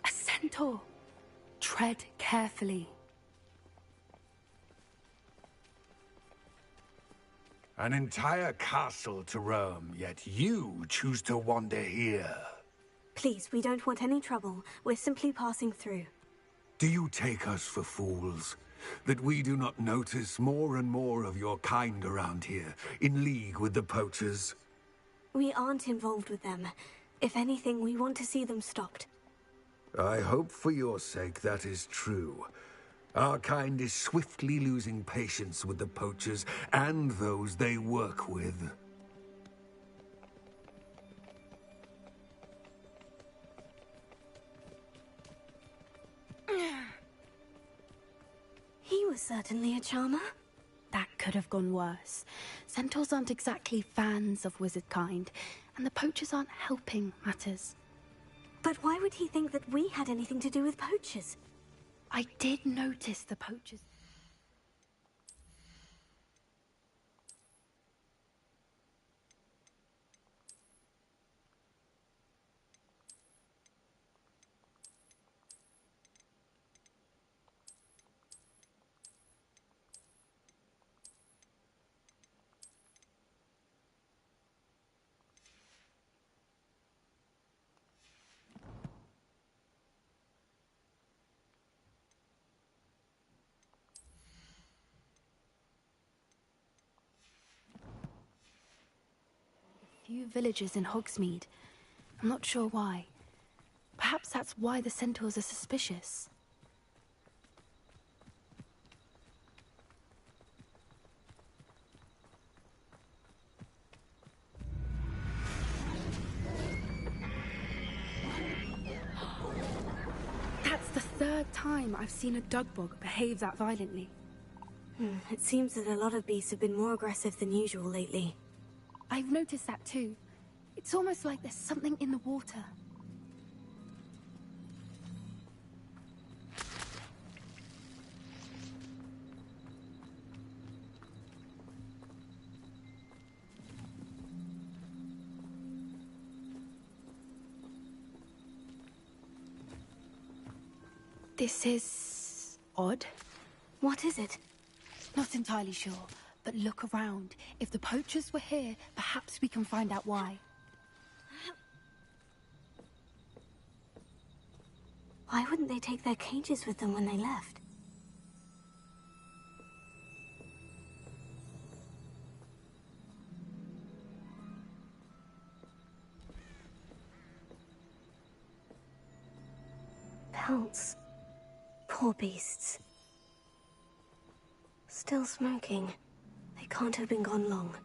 A centaur. Tread carefully. An entire castle to roam, yet you choose to wander here. Please, we don't want any trouble. We're simply passing through. Do you take us for fools? That we do not notice more and more of your kind around here, in league with the poachers? We aren't involved with them. If anything, we want to see them stopped. I hope for your sake that is true. Our kind is swiftly losing patience with the poachers and those they work with. He was certainly a charmer. That could have gone worse. Centaurs aren't exactly fans of wizard kind, and the poachers aren't helping matters. But why would he think that we had anything to do with poachers? I did notice the poachers. Few villagers in Hogsmeade. I'm not sure why. Perhaps that's why the centaurs are suspicious. third time I've seen a dugbog behave that violently. It seems that a lot of beasts have been more aggressive than usual lately. I've noticed that too. It's almost like there's something in the water. This is odd. What is it? Not entirely sure, but look around. If the poachers were here, perhaps we can find out why. Why wouldn't they take their cages with them when they left? Pelts. Poor beasts. Still smoking. They can't have been gone long.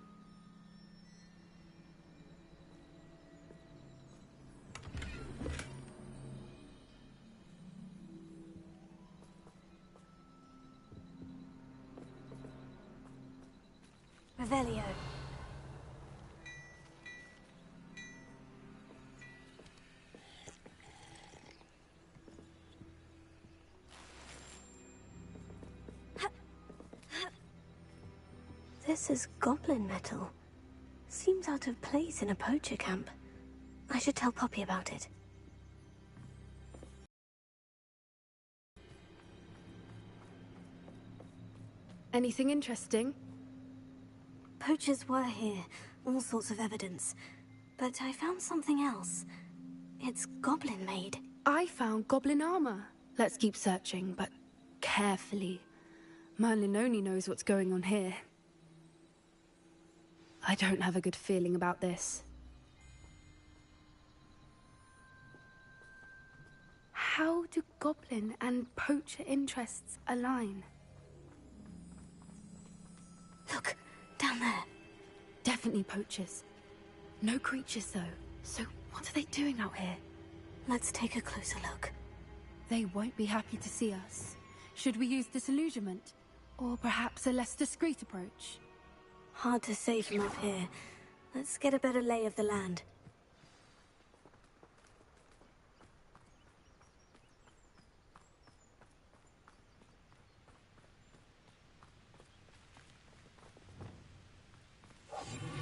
Revelio. This is goblin metal. Seems out of place in a poacher camp. I should tell Poppy about it. Anything interesting? Poachers were here, all sorts of evidence. But I found something else. It's goblin-made. I found goblin armor. Let's keep searching, but carefully. Merlin only knows what's going on here. I don't have a good feeling about this. How do goblin and poacher interests align? Look, down there. Definitely poachers. No creatures, though. So what are they doing out here? Let's take a closer look. They won't be happy to see us. Should we use disillusionment? Or perhaps a less discreet approach? Hard to say from up here. Let's get a better lay of the land.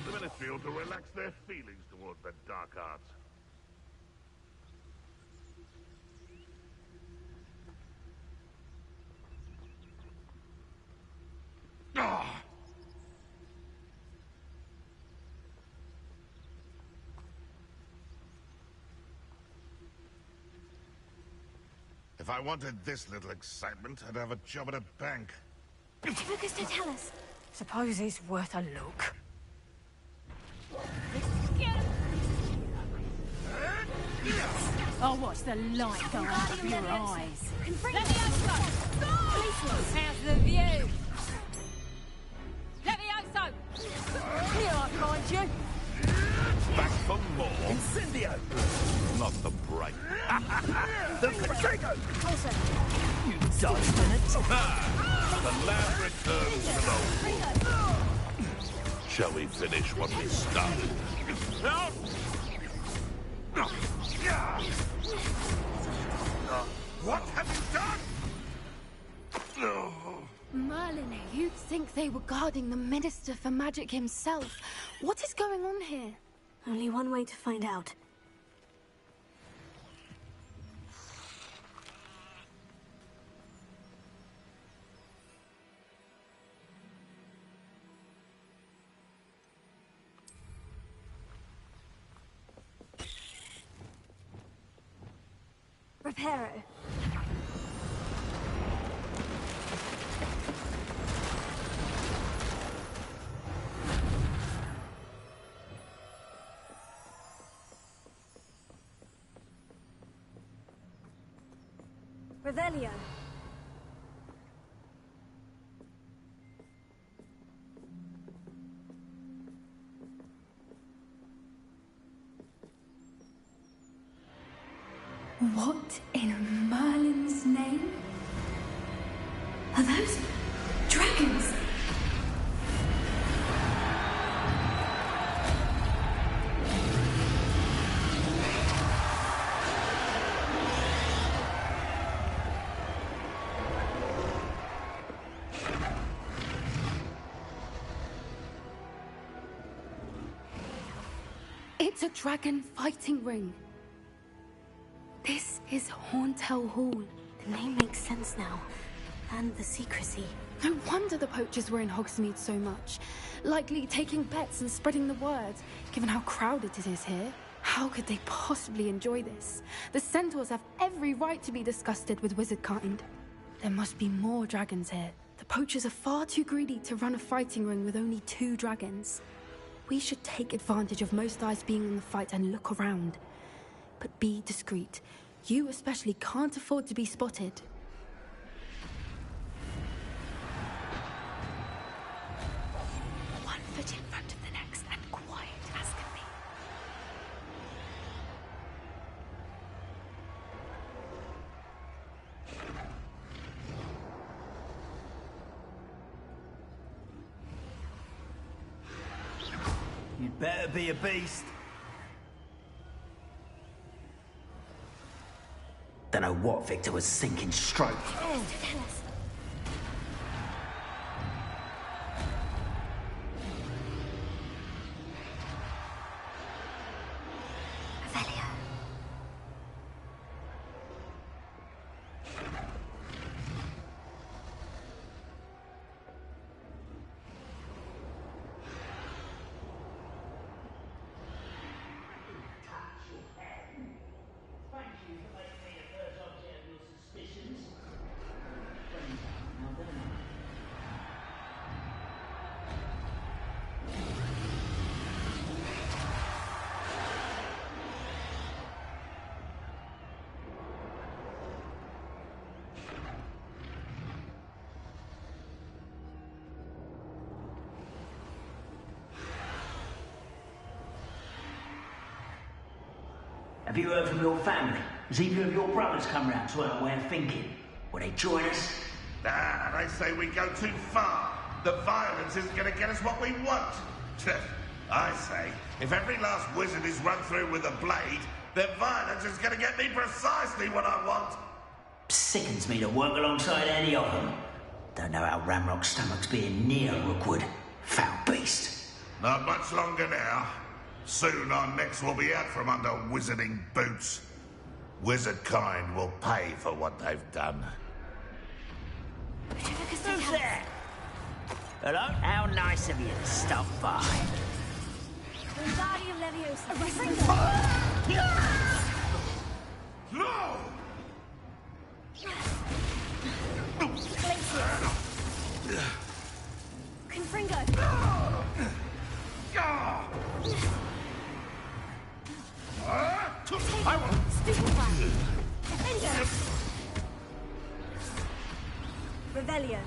The Ministry ought to relax their feelings toward the dark arts. Ah! If I wanted this little excitement, I'd have a job at a bank. Focus to tell us. Suppose it's worth a look. I'll watch the light go out of your eyes. Let me also! How's the view? Let me also! Here I find you. Back for more. Incendio! Not the bright. The Patrico! Also, You dodged an attack! The land returns to the wolf. Shall we finish what we started? What have you done? Merlin, you'd think they were guarding the Minister for Magic himself. What is going on here? Only one way to find out. Reparo. Revelio. What in Merlin's name? Are those dragons? It's a dragon fighting ring. This is Hauntel Hall. The name makes sense now. And the secrecy. No wonder the poachers were in Hogsmeade so much. Likely taking bets and spreading the word, given how crowded it is here. How could they possibly enjoy this? The centaurs have every right to be disgusted with wizard kind. There must be more dragons here. The poachers are far too greedy to run a fighting ring with only 2 dragons. We should take advantage of most eyes being in the fight and look around. But be discreet. You especially can't afford to be spotted. One foot in front of the next and quiet as can be. You'd better be a beast. Don't know what Victor was thinking stroke. Have you heard from your family? Has either of your brothers come round to our way of thinking? Will they join us? Nah, they say we go too far. The violence isn't going to get us what we want. I say, if every last wizard is run through with a blade, then violence is going to get me precisely what I want. Sickens me to work alongside any of them. Don't know how Ramrock's stomach's being near Rookwood. Foul beast. Not much longer now. Soon our necks will be out from under wizarding boots. Wizard kind will pay for what they've done. Who's that? Hello? How nice of you to stop by. Wingardium Leviosa. No! Confringo. I will. Stupefy. Defender. Revelio.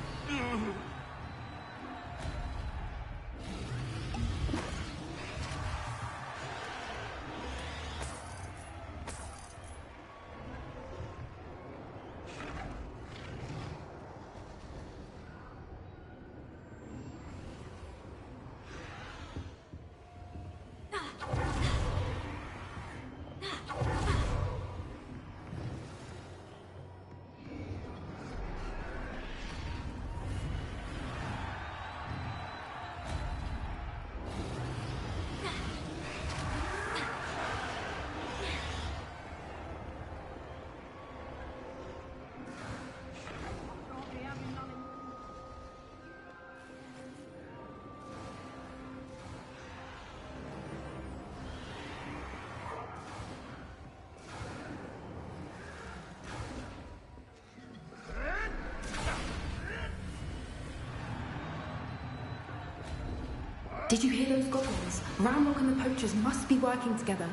Did you hear those goblins? Ramrock and the poachers must be working together.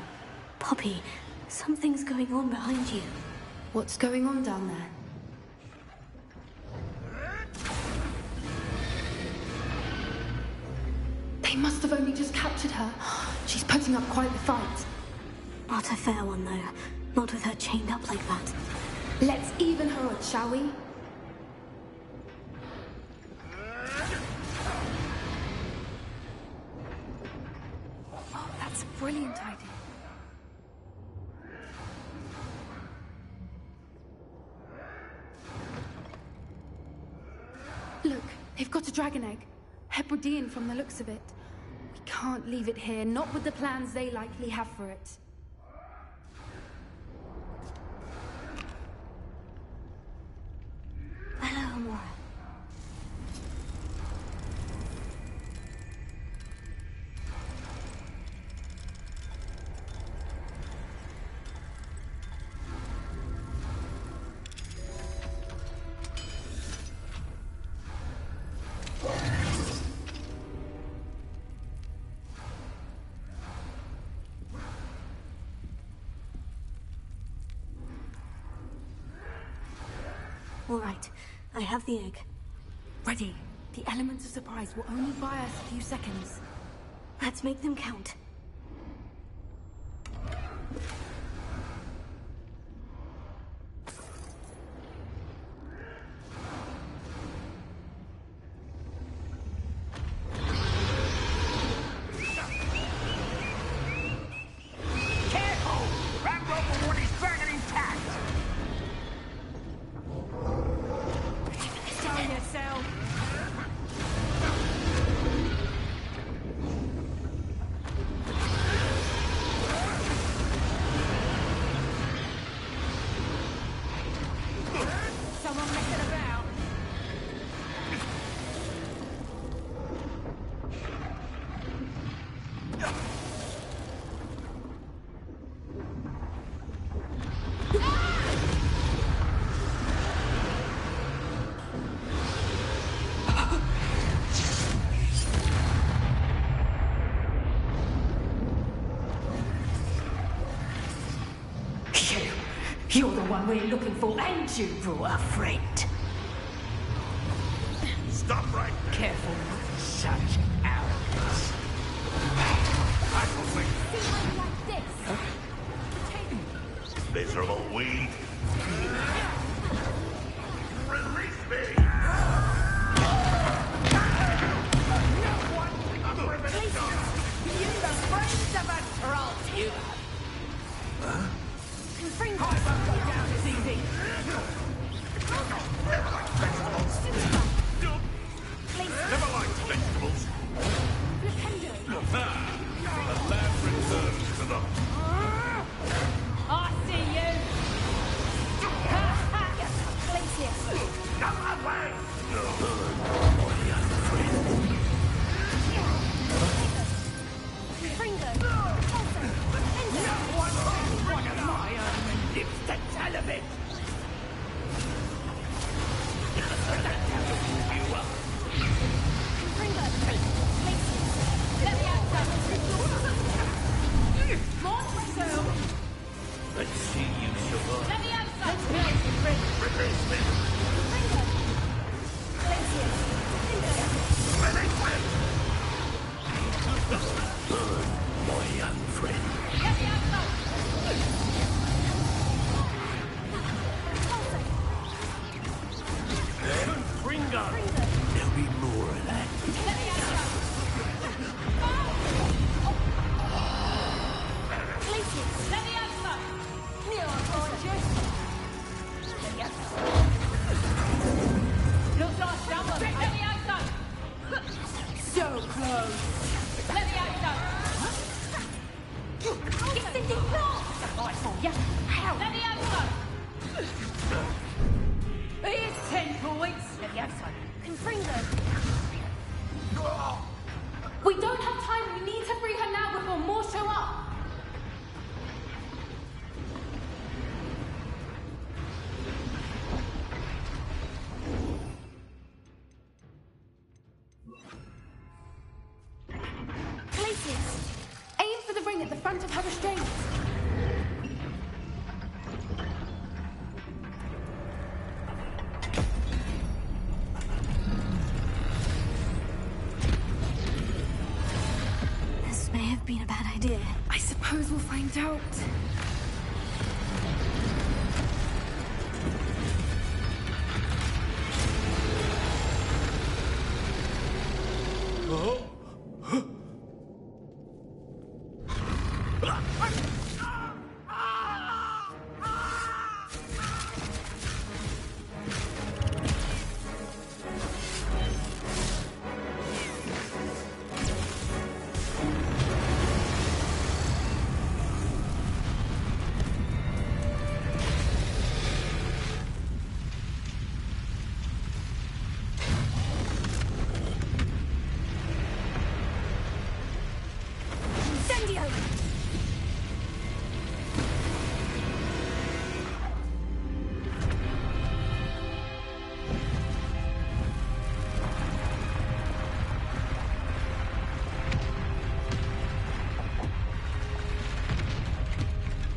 Poppy, something's going on behind you. What's going on down there? They must have only just captured her. She's putting up quite the fight. Not a fair one, though. Not with her chained up like that. Let's even her odds, shall we? Oh, that's a brilliant idea. Look, they've got a dragon egg. Hebridean from the looks of it. We can't leave it here, not with the plans they likely have for it. Hello, Amora. All right, I have the egg. Ready. The elements of surprise will only buy us a few seconds. Let's make them count. Careful! Ramrock will want his dragon intact! Show yourself! Someone messing about? You're the one we're looking for, and you brought a friend. Stop right there. Careful. Such arrogance. I will think. Like this. Miserable weed. Release me! You the friends of a troll, you. I won't go down as easy. Never liked vegetables. The lab returns to them. I see you! Out my way! One of my own lives to tell of it. Let's see you survive. Release me! My young friend. There'll be more of that. Looks like someone. Let me out, son. So close. Let me out, son. It's the deep knot. Right for you. How? Let me out, son. Here's 10 points. Let me have some. Confringo. We don't have time. We need to free her now before more show up. Places. Aim for the ring at the front of her restraints. This may have been a bad idea. I suppose we'll find out.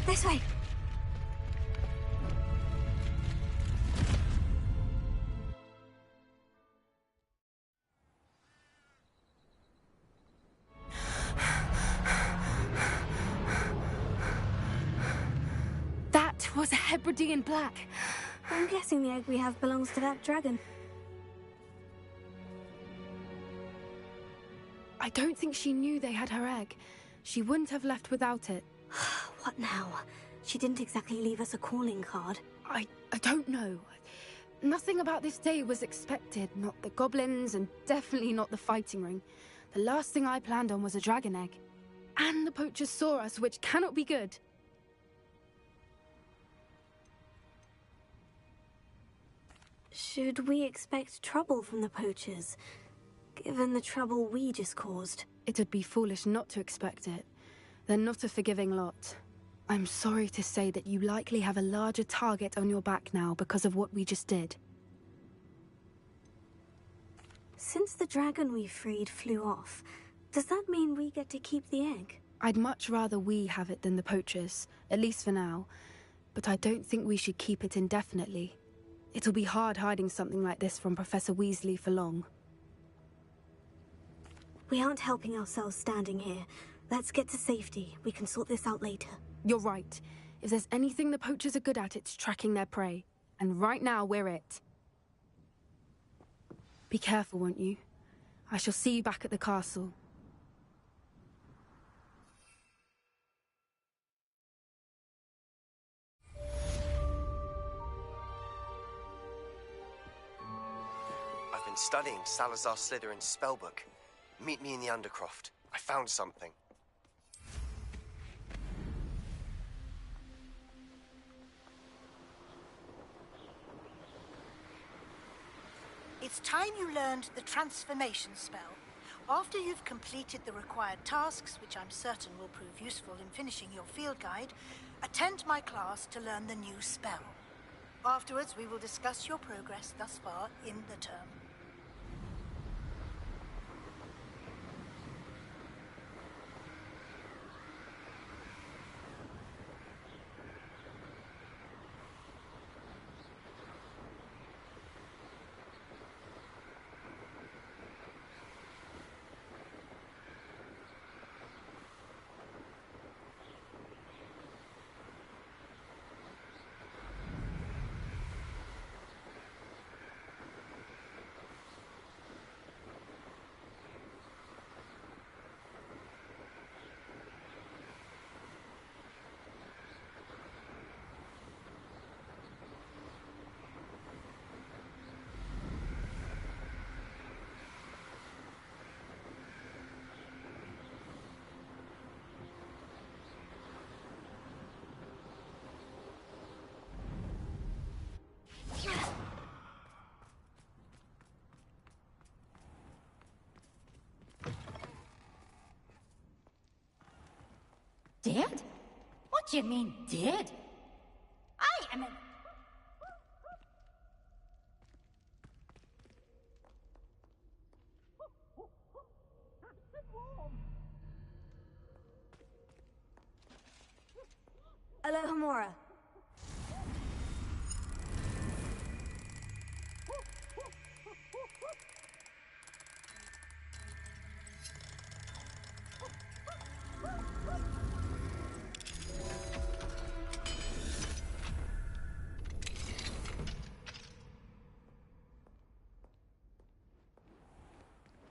This way. That was a Hebridean black. I'm guessing the egg we have belongs to that dragon. I don't think she knew they had her egg. She wouldn't have left without it. What now? She didn't exactly leave us a calling card. I don't know. Nothing about this day was expected. Not the goblins, and definitely not the fighting ring. The last thing I planned on was a dragon egg. And the poachers saw us, which cannot be good. Should we expect trouble from the poachers, given the trouble we just caused? It would be foolish not to expect it. They're not a forgiving lot. I'm sorry to say that you likely have a larger target on your back now because of what we just did. Since the dragon we freed flew off, does that mean we get to keep the egg? I'd much rather we have it than the poachers, at least for now. But I don't think we should keep it indefinitely. It'll be hard hiding something like this from Professor Weasley for long. We aren't helping ourselves standing here. Let's get to safety. We can sort this out later. You're right. If there's anything the poachers are good at, it's tracking their prey. And right now, we're it. Be careful, won't you? I shall see you back at the castle. I've been studying Salazar Slytherin's spellbook. Meet me in the Undercroft. I found something. It's time you learned the transformation spell. After you've completed the required tasks, which I'm certain will prove useful in finishing your field guide, attend my class to learn the new spell. Afterwards, we will discuss your progress thus far in the term. Dead? What do you mean, dead? I am a... Alohomora.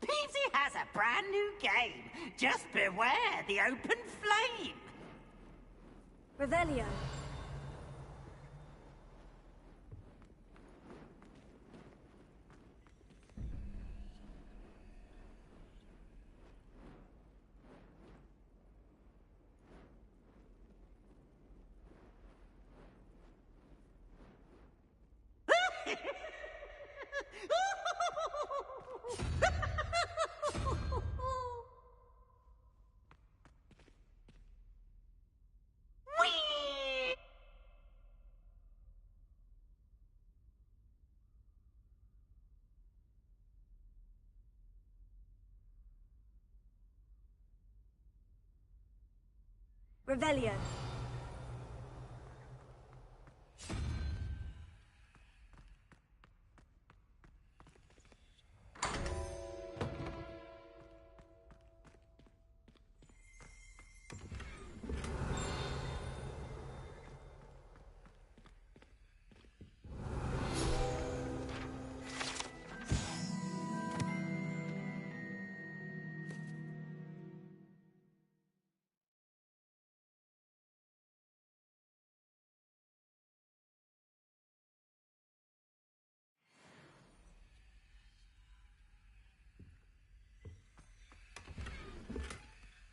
Peavsy has a brand new game. Just beware the open flame. Revelio. Revelio.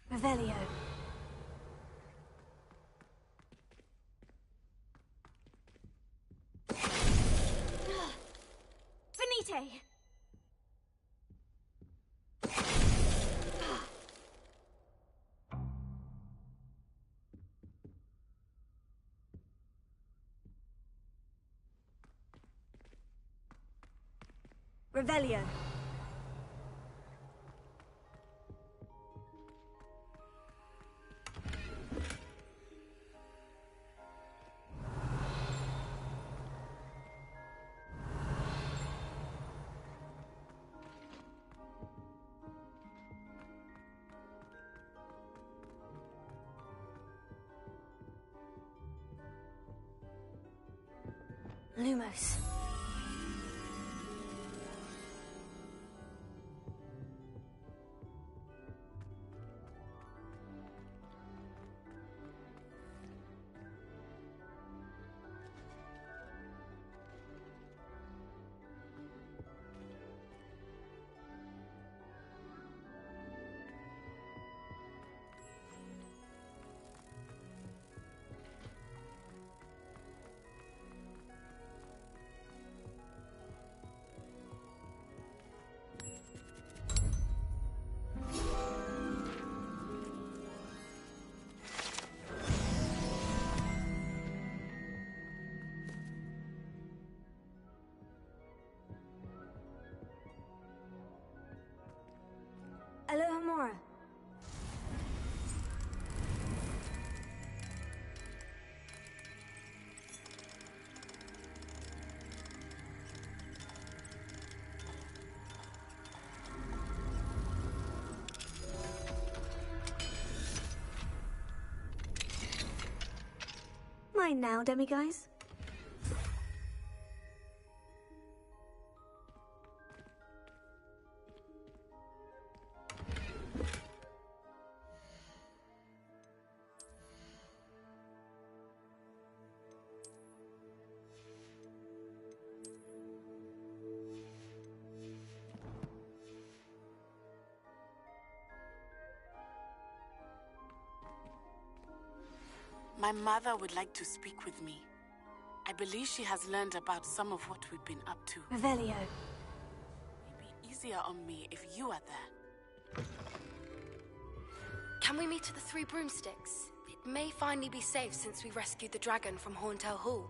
Revelio. Finite! Revelio. Lumos. Alohomora. Mine now, demiguise. My mother would like to speak with me. I believe she has learned about some of what we've been up to. Revelio. It'd be easier on me if you are there. Can we meet at the Three Broomsticks? It may finally be safe since we rescued the dragon from Horntail Hall.